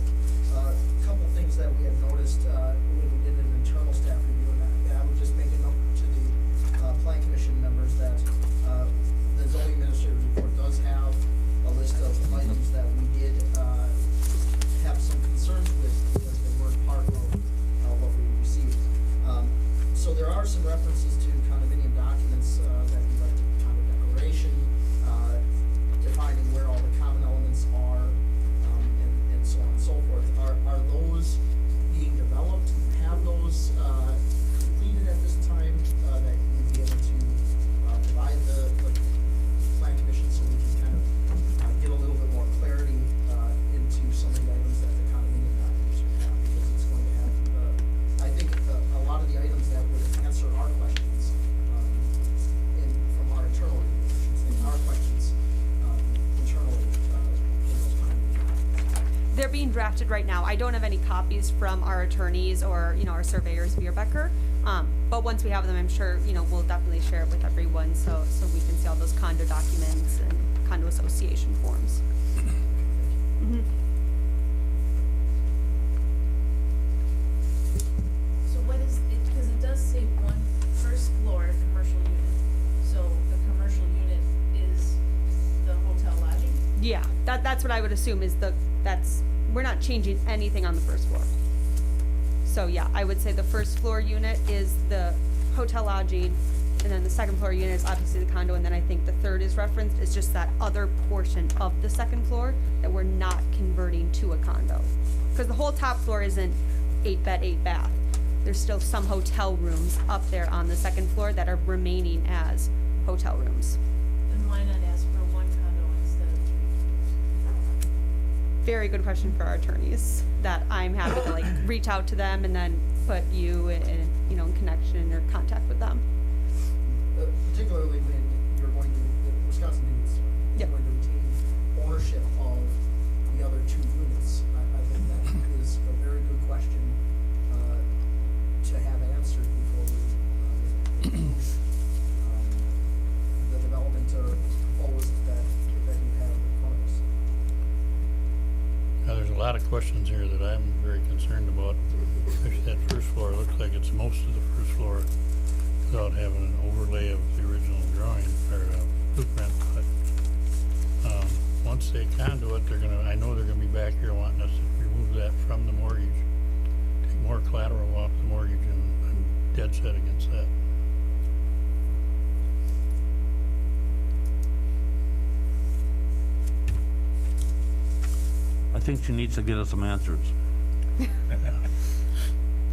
couple things that we had noticed, when we did an internal staff review, and I would just make a note to the, plan commission members that, the zoning administrative report does have a list of items that we did, have some concerns with because they weren't part of, what we received. So there are some references to condominium documents, that we like the condo declaration, defining where all the common elements are, and so on and so forth. Are those being developed? Have those, completed at this time, that you'd be able to, provide the plan commission so we can kind of, get a little bit more clarity, into some of the items that the condominium documents would have, because it's going to have, I think, a lot of the items that would answer our questions, from our internal review, I should say, our questions, internally, in those condominium documents. They're being drafted right now. I don't have any copies from our attorneys or, our surveyors, Bierbecker. But once we have them, I'm sure, we'll definitely share it with everyone so we can see all those condo documents and condo association forms. Mhm. So what is it, because it does say one first floor commercial unit, so the commercial unit is Yeah, that's what I would assume is we're not changing anything on the first floor. So yeah, I would say the first floor unit is the hotel lodging, and then the second floor unit is obviously the condo, and then I think the third is referenced, is just that other portion of the second floor that we're not converting to a condo. Cause the whole top floor isn't 8 bed, 8 bath. There's still some hotel rooms up there on the second floor that are remaining as hotel rooms. And why not ask for one condo instead of 3? Very good question for our attorneys, that I'm happy to like reach out to them and then put you in, you know, in connection or contact with them. Particularly when you're going to, Wisconsin is Yep. going to retain ownership of the other 2 units. I think that is a very good question, to have answered before we, the development or proposed that you have in front of us. Now, there's a lot of questions here that I'm very concerned about. Especially that first floor, it looks like it's most of the first floor without having an overlay of the original drawing or blueprint, but, once they condo it, I know they're gonna be back here wanting us to remove that from the mortgage, take more collateral off the mortgage, and I'm dead set against that. I think she needs to get us some answers.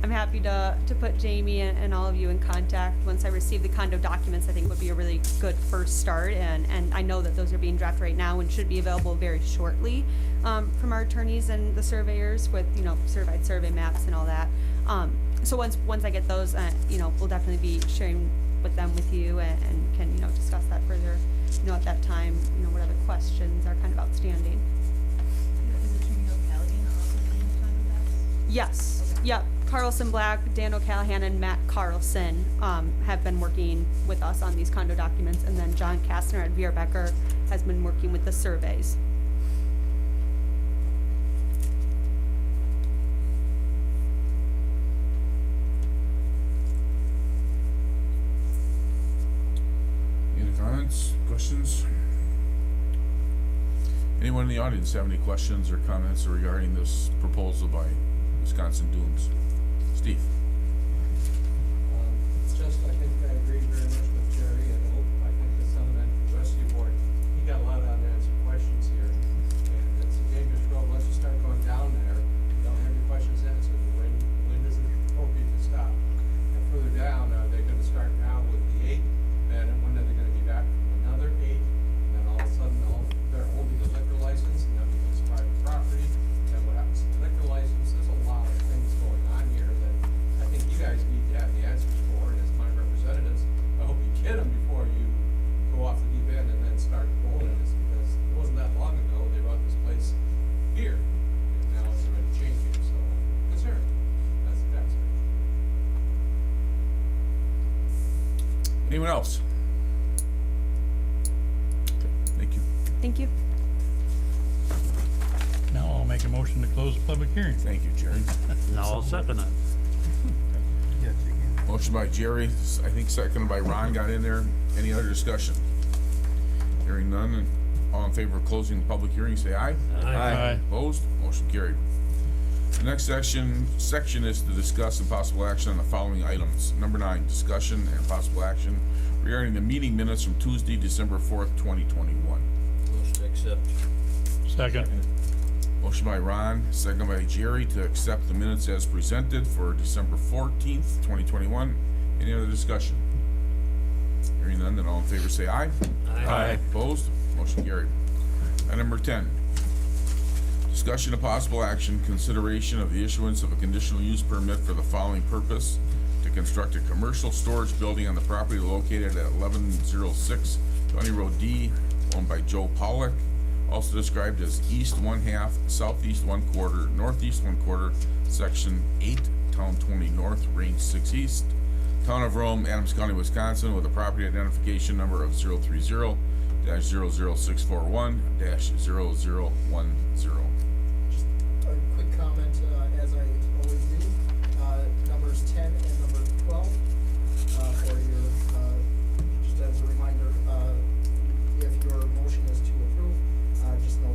I'm happy to put Jamie and all of you in contact. Once I receive the condo documents, I think would be a really good first start, and I know that those are being drafted right now and should be available very shortly, from our attorneys and the surveyors with, you know, certified survey maps and all that. So once I get those, you know, we'll definitely be sharing with them with you and can, you know, discuss that further, you know, at that time, you know, what other questions are kind of outstanding. Is Attorney O'Callaghan also doing the condo docs? Yes, yep. Carlson Black, Dan O'Callahan, and Matt Carlson have been working with us on these condo documents, and then John Kastner at Vera Becker has been working with the surveys. Any comments, questions? Anyone in the audience have any questions or comments regarding this proposal by Wisconsin Dunes? Steve? It's just, I think I agree very much with Jerry, and I think the sentiment of the rescue board, he got a lot of unanswered questions here. And it's a dangerous road, once you start going down there, you don't have your questions answered, when is it appropriate to stop? And further down, are they gonna start now with the 8, and when are they gonna be back from another 8? And then all of a sudden, they're holding the liquor license, and that becomes private property, then what happens to the liquor license? There's a lot of things going on here that I think you guys need to have the answers for, and as my representatives, I hope you get them before you go off the deep end and then start rolling this, because it wasn't that long ago, they brought this place here, and now it's already changing, so I'm concerned as a taxpayer. Anyone else? Okay, thank you. Thank you. Now I'll make a motion to close the public hearing. Thank you, Jerry. Now I'll second it. Motion by Jerry, I think seconded by Ron, got in there. Any other discussion? Hearing none, and all in favor of closing the public hearing, say aye. Aye. Opposed? Motion carried. The next section is to discuss and possible action on the following items. Number 9, discussion and possible action regarding the meeting minutes from Tuesday, December 4th, 2021. Motion to accept. Second. Motion by Ron, second by Jerry to accept the minutes as presented for December 14th, 2021. Any other discussion? Hearing none, then all in favor say aye. Aye. Opposed? Motion carried. Item number 10. Discussion of possible action, consideration of the issuance of a conditional use permit for the following purpose: to construct a commercial storage building on the property located at 1106 County Road D, owned by Joe Pollock, also described as east 1/2, southeast 1/4, northeast 1/4, section 8, town 20 north, range 6 east, town of Rome, Adams County, Wisconsin, with a property identification number of 030-00641-0010. A quick comment, as I always do, numbers 10 and number 12, for your, just as a reminder, if your motion is to approve, just know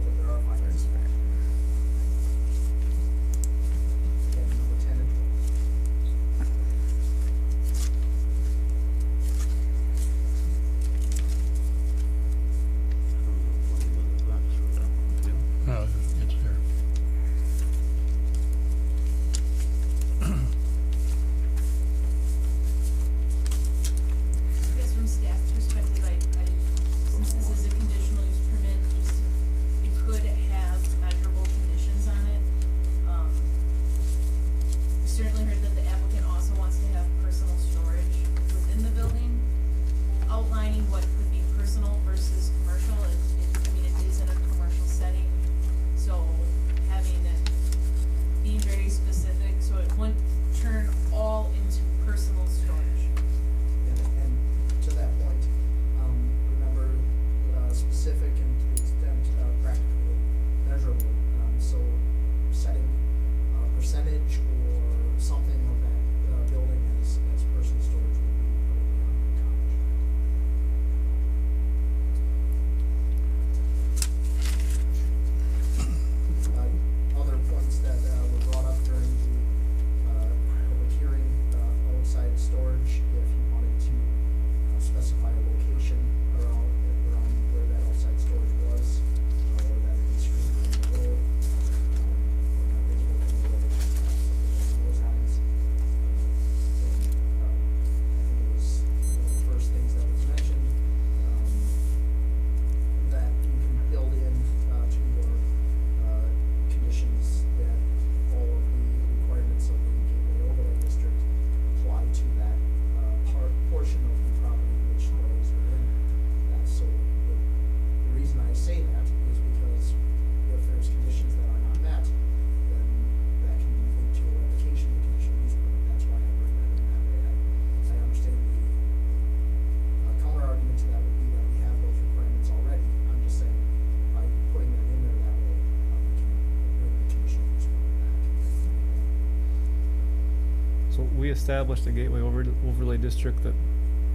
we established a gateway overlay district that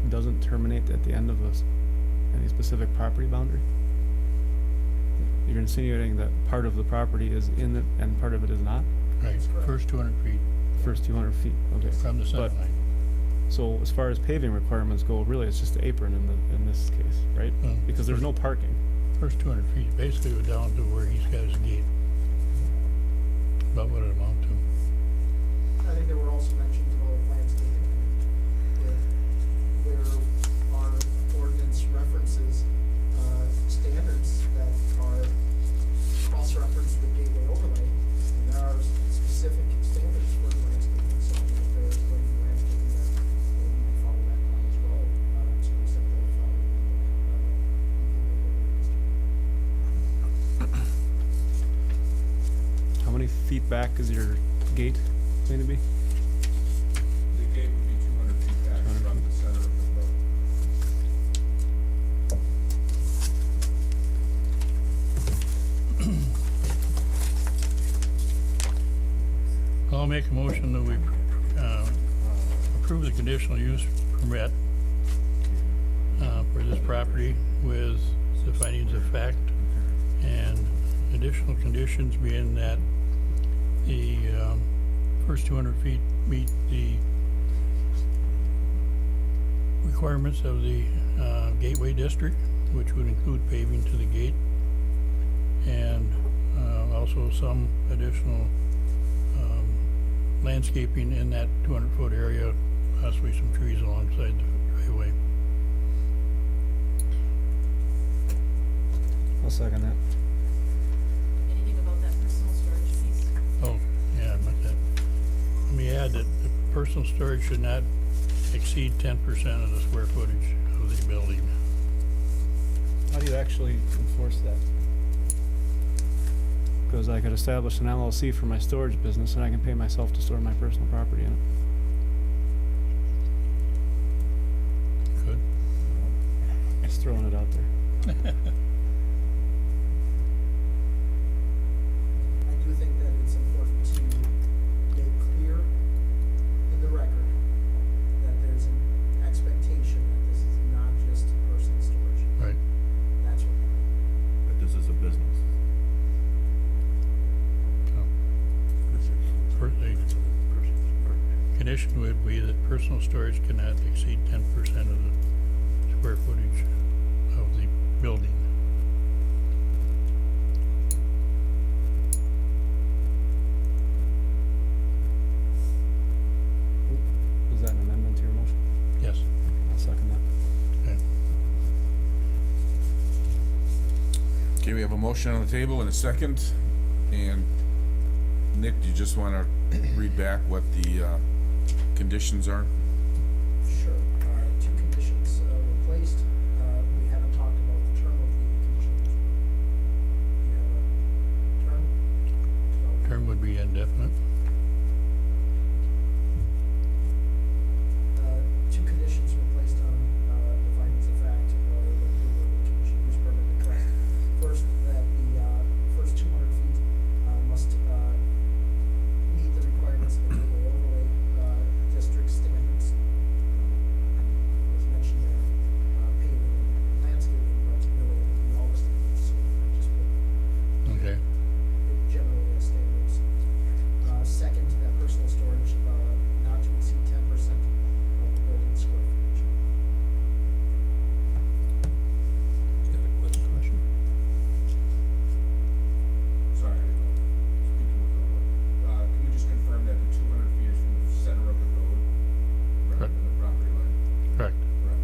doesn't terminate at the end of any specific property boundary? You're insinuating that part of the property is in it and part of it is not? Right, first 200 feet First 200 feet, okay. from the center But- line. So as far as paving requirements go, really it's just the apron in this case, right? Well, Because there's no parking. First 200 feet, basically go down to where he's got his gate. About what it amount to. I think there were also mentions about landscaping, where our ordinance references, standards that are cross-referenced with gateway overlay, and there are specific standards for landscaping, so I mean, if there's going to be landscaping, that we need to follow that plan as well, to the extent that it's followed in the How many feet back is your gate going to be? The gate would be 200 feet back 200 from feet. the center of the road. I'll make a motion that we approve the conditional use permit for this property with the findings of fact and additional conditions being that the first 200 feet meet the requirements of the gateway district, which would include paving to the gate, and also some additional landscaping in that 200-foot area, possibly some trees alongside the driveway. I'll second that. Anything about that personal storage piece? Oh, yeah, I meant that. Let me add that the personal storage should not exceed 10% of the square footage of the building. How do you actually enforce that? Because I could establish an LLC for my storage business and I can pay myself to store my personal property in it. Good. Just throwing it out there. I do think that it's important to make clear in the record that there's an expectation that this is not just personal storage. Right. That's what. But this is a business. The condition would be that personal storage cannot exceed 10% of the square footage of the building. Is that an amendment to your motion? Yes. I'll second that. Okay. Okay, we have a motion on the table and a second, and Nick, do you just wanna read back what the, conditions are? Sure. Two conditions were placed. We haven't talked about the term of the conditional use permit. Do you have a term? Term would be indefinite. Two conditions were placed on the findings of fact or the approval of the conditional use permit request. First, that the first 200 feet must meet the requirements of the gateway overlay district standards. As mentioned there, paving and landscaping, but really it would be all the standards, so I just put Okay. it generally as standards. Second, that personal storage not to exceed 10% of the building square footage. Got a quick question. Sorry, I didn't know. Speaking with the, can we just confirm that the 200 feet is from the center of the road, rather Correct. than the property line? Correct. Correct,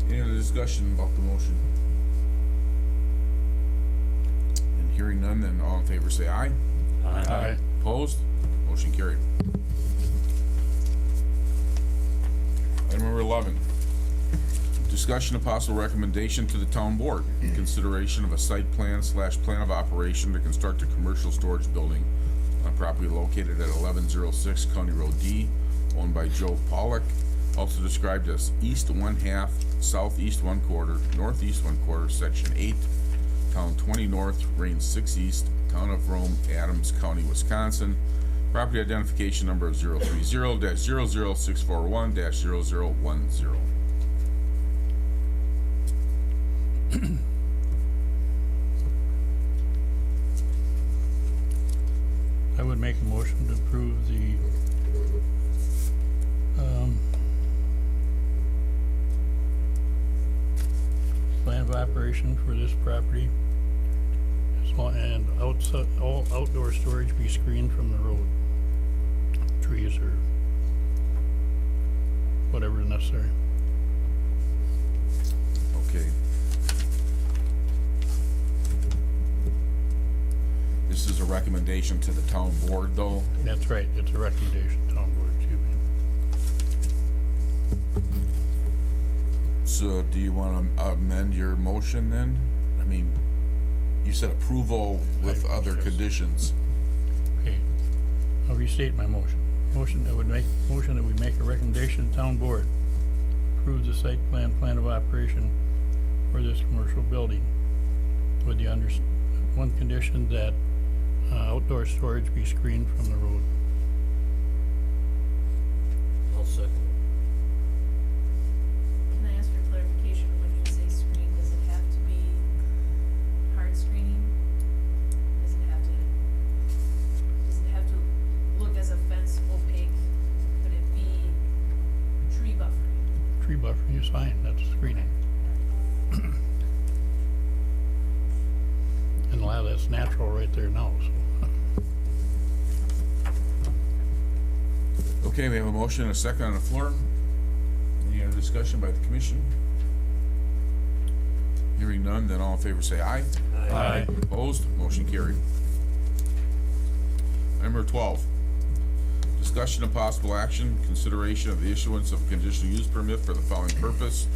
okay. Any other discussion about the motion? And hearing none, then all in favor say aye. Aye. Opposed? Motion carried. Item number 11. Discussion of possible recommendation to the town board in consideration of a site plan / plan of operation to construct a commercial storage building on property located at 1106 County Road D, owned by Joe Pollock, also described as east 1/2, southeast 1/4, northeast 1/4, section 8, town 20 north, range 6 east, town of Rome, Adams County, Wisconsin, Property identification number of 030-00641-0010. I would make a motion to approve the, plan of operation for this property. And outside, all outdoor storage be screened from the road. Trees or whatever is necessary. Okay. This is a recommendation to the town board, though. That's right, it's a recommendation, town board, excuse me. So do you want to amend your motion then? I mean, you said approval with other conditions. Okay, I'll restate my motion. Motion that we make a recommendation to town board. Approve the site plan of operation for this commercial building with the one condition that outdoor storage be screened from the road. I'll second it. Can I ask for clarification, when you say screen, does it have to be hard screening? Does it have to look as a fence opaque? Could it be tree buffering? Tree buffering is fine, that's screening. And a lot of that's natural right there now, so. Okay, we have a motion and a second on the floor. Any other discussion by the commission? Hearing none, then all in favor say aye. Aye. Opposed? Motion carried. Number 12, discussion of possible action, consideration of the issuance of a conditional use permit for the following purpose.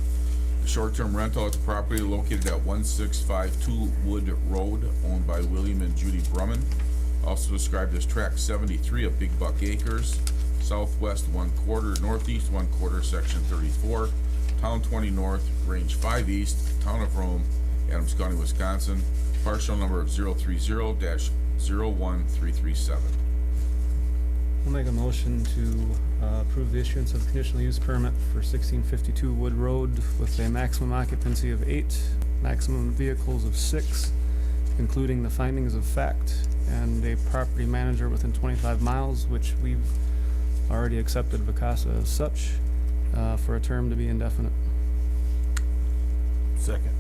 The short-term rental at the property located at 1652 Wood Road, owned by William and Judy Brumman, also described as tract 73 of Big Buck Acres, southwest 1/4, northeast 1/4, section 34, town 20 north, range 5 east, town of Rome, Adams County, Wisconsin, parcel number of 030-01337. I'll make a motion to approve the issuance of a conditional use permit for 1652 Wood Road with a maximum occupancy of 8, maximum vehicles of 6, including the findings of fact, and a property manager within 25 miles, which we've already accepted Vacasa as such, for a term to be indefinite. Second.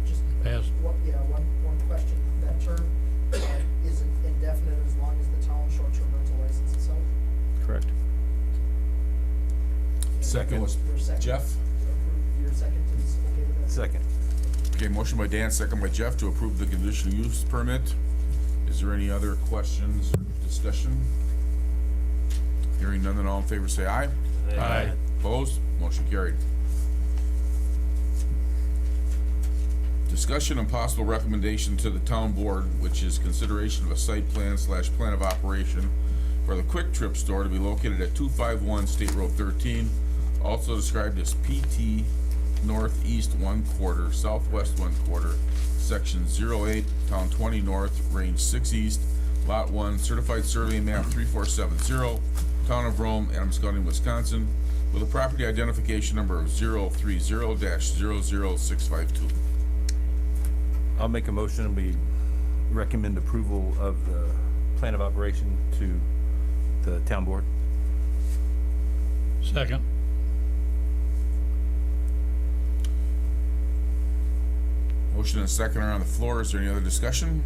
Just Pass. one question. That term, is it indefinite as long as the town short-term rental license itself? Correct. Second was Your second. Jeff. Your second is okay with that? Second. Okay, motion by Dan, second by Jeff to approve the conditional use permit. Is there any other questions or discussion? Hearing none, then all in favor say aye. Aye. Opposed? Motion carried. Discussion and possible recommendation to the town board, which is consideration of a site plan / plan of operation for the Quick Trip store to be located at 251 State Road 13, also described as PT Northeast 1/4, Southwest 1/4, Section 08, Town 20 North, Range 6 East, Lot 1, Certified Survey Map 3470, Town of Rome, Adams County, Wisconsin, with a property identification number of 030-00652. I'll make a motion, we recommend approval of the plan of operation to the town board. Second. Motion and a second are on the floor. Is there any other discussion?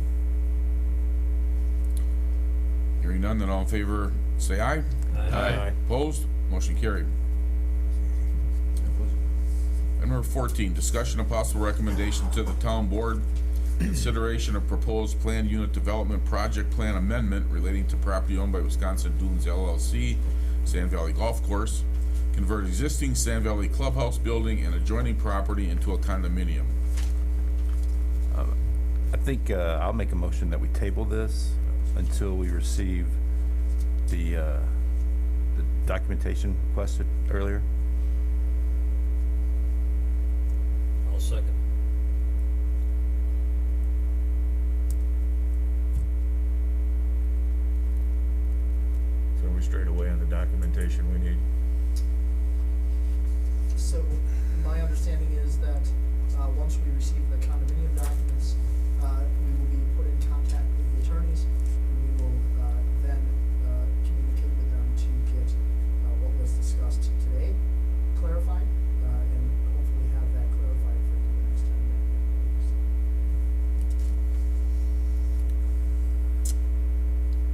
Hearing none, then all in favor say aye. Aye. Opposed? Motion carried. And number 14, discussion of possible recommendation to the town board, consideration of proposed planned unit development project plan amendment relating to property owned by Wisconsin Dunes LLC, Sand Valley Golf Course, convert existing Sand Valley Clubhouse building and adjoining property into a condominium. I think I'll make a motion that we table this until we receive the documentation requested earlier. I'll second.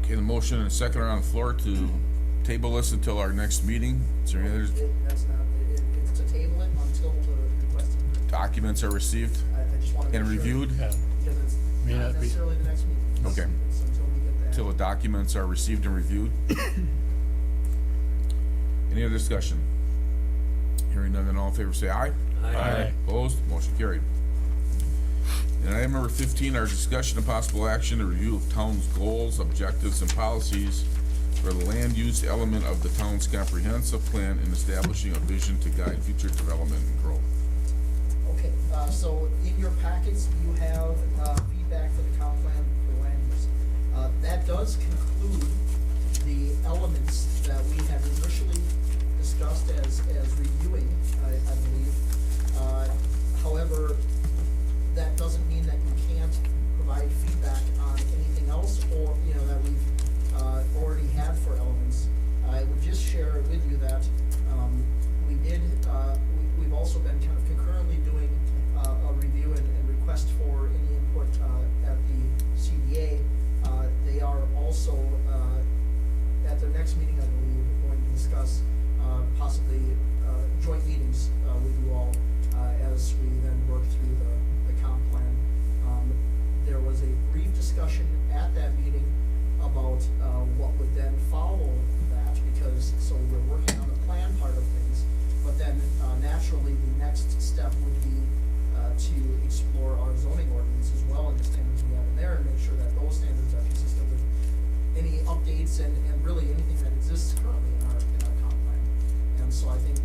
Okay, the motion and a second are on the floor to table this until our next meeting. Is there any other That's not, it's to table it until the requested, documents are received I just wanna make and sure. reviewed? Yeah, Because it's May not not be. necessarily the next meeting. It's- Okay. It's until we get that. Until the documents are received and reviewed. Any other discussion? Hearing none, then all in favor say aye. Aye. Opposed, motion carried. And item number 15, our discussion of possible action, a review of town's goals, objectives, and policies for the land use element of the town's comprehensive plan in establishing a vision to guide future development and growth. Okay, so in your packets, you have, feedback for the comp plan for land use. That does conclude the elements that we had initially discussed as reviewing, I believe. However, that doesn't mean that you can't provide feedback on anything else or, that we've, already had for elements. I would just share with you that, we did, we've also been kind of concurrently doing, a review and request for any input, at the CDA. They are also, at their next meeting, I believe, going to discuss, possibly, joint meetings, with you all, as we then work through the comp plan. There was a brief discussion at that meeting about, what would then follow that, because, so we're working on the plan part of things, but then, naturally, the next step would be, to explore our zoning ordinance as well and the standards we have in there and make sure that those standards are consistent with any updates and really anything that exists currently in our comp plan. And so I think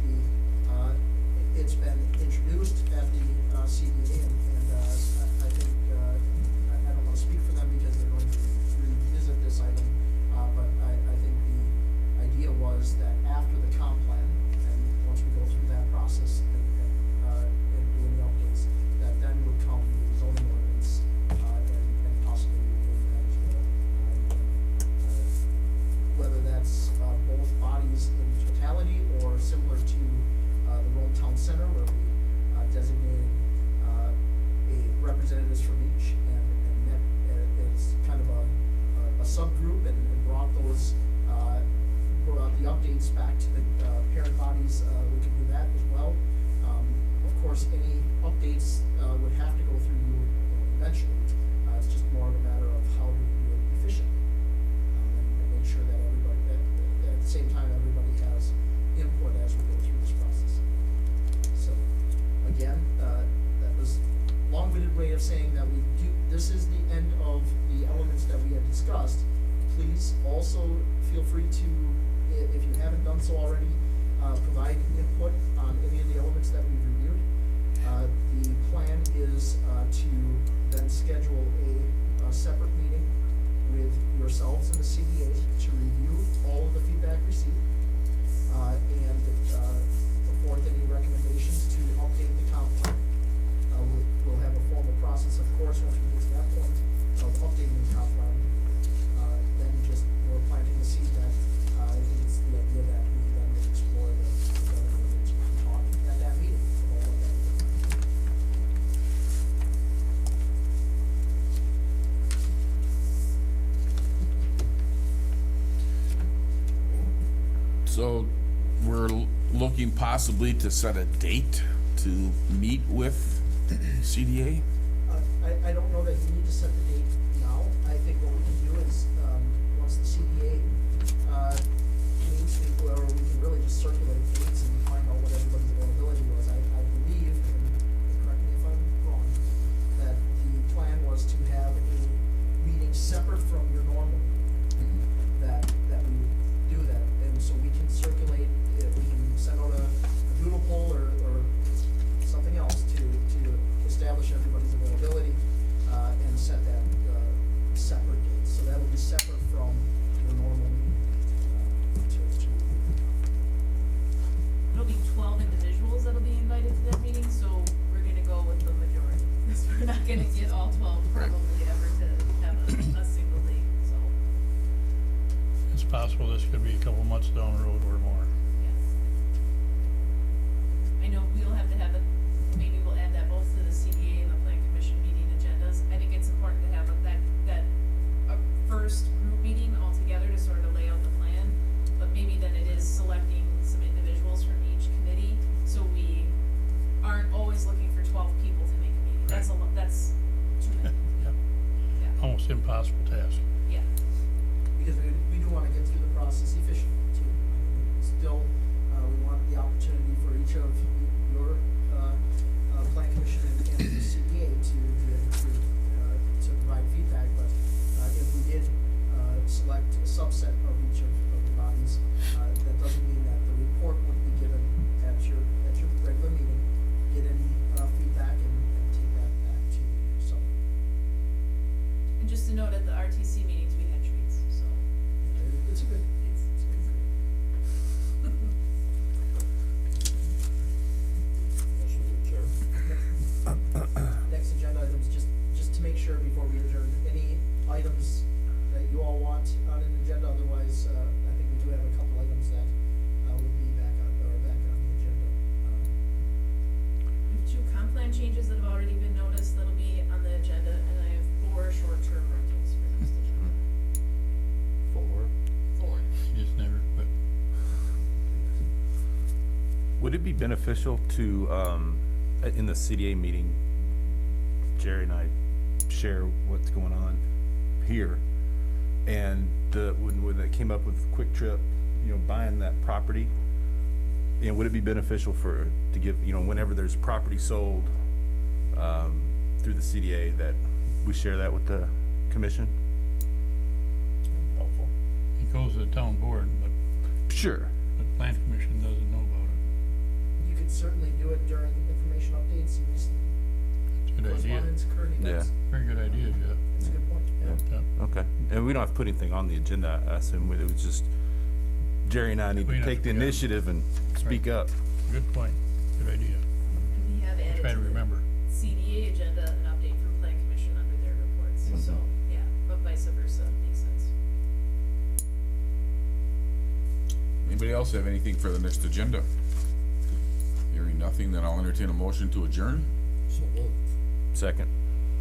it's been introduced at the, CDA and I think, I don't wanna speak for them because they're going to revisit this item, but I think the idea was that after the comp plan, and once we go through that process and do any updates, that then would come the zoning ordinance, and possibly reviewing that as well. Whether that's, both bodies in totality or similar to, the Rome Town Center where we, designated, representatives from each and met as kind of a subgroup and brought those, brought the updates back to the, parent bodies, we can do that as well. Of course, any updates, would have to go through you eventually. It's just more of a matter of how do we do it efficient, and make sure that everybody, at the same time, everybody has input as we go through this process. So, again, that was a long-winded way of saying that we do, this is the end of the elements that we had discussed. Please also feel free to, if you haven't done so already, provide input on any of the elements that we've reviewed. The plan is, to then schedule a separate meeting with yourselves and the CDA to review all of the feedback received. And, put forth any recommendations to update the comp plan. We'll have a formal process, of course, once we get to that point of updating the comp plan. Then just, we're planting the seed that, I think it's the idea that we then would explore the ordinance and talk at that meeting about what that would look like. So we're looking possibly to set a date to meet with CDA? I don't know that you need to set the date now. I think what we can do is, once the CDA, meets, or we can really just circulate dates and find out what everybody's availability was. I believe, and correct me if I'm wrong, that the plan was to have a meeting separate from your normal meeting, that we would do that. And so we can circulate, we can send out a doodle poll or something else to establish everybody's availability, and set that, separate date. So that'll be separate from your normal meeting, It'll be 12 individuals that'll be invited to that meeting, so we're gonna go with the majority. 'Cause we're not gonna get all 12 Right. probably ever to have a single date, so, It's possible this could be a couple months down the road or more. yes. I know we'll have to have maybe we'll add that both to the CDA and the Plan Commission meeting agendas. I think it's important to have a first group meeting all almost impossible task. Yeah. Because we do wanna get through the process efficiently too. I mean, still, we want the opportunity for each of your, plan commission and the CDA to be able to provide feedback, but, if we did, select a subset of each of the bodies, that doesn't mean that the report would be given at your regular meeting. Get any, feedback and take that back to yourself. And just to note, at the RTC meetings, we had treats, so It's a good, it's great. Motion to adjourn. next agenda items, just to make sure before we adjourn, any items that you all want on an agenda, otherwise, I think we do have a couple items that, would be back on the agenda. We have 2 comp plan changes that have already been noticed that'll be on the agenda, and I have 4 short-term rentals for next agenda. 4. You just never quit. Would it be beneficial to, in the CDA meeting, Jerry and I share what's going on here? And when they came up with Quick Trip, buying that property, would it be beneficial to give, whenever there's property sold, through the CDA, that we share that with the commission? Helpful. It goes to the town board, but Sure. the plan commission doesn't know about it. You could certainly do it during information updates, and recent It's a good idea. correspondence, current events. Very good idea, Jeff. It's a good point, yeah. Yeah. Okay. And we don't have to put anything on the agenda, I assume, it was just, Jerry and I need to Clean up, take the yeah. initiative and speak up. Good point. Good idea. And we have added Try to to the remember. CDA agenda an update from Plan Commission under their reports, so, yeah, but vice versa, makes sense. Anybody else have anything for the next agenda? Hearing nothing, then I'll entertain a motion to adjourn. So moved. Second.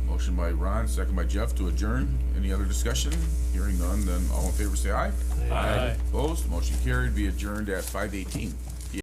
Motion by Ron, second by Jeff to adjourn. Any other discussion? Hearing none, then all in favor say aye. Aye. Opposed, motion carried, be adjourned at 5:18.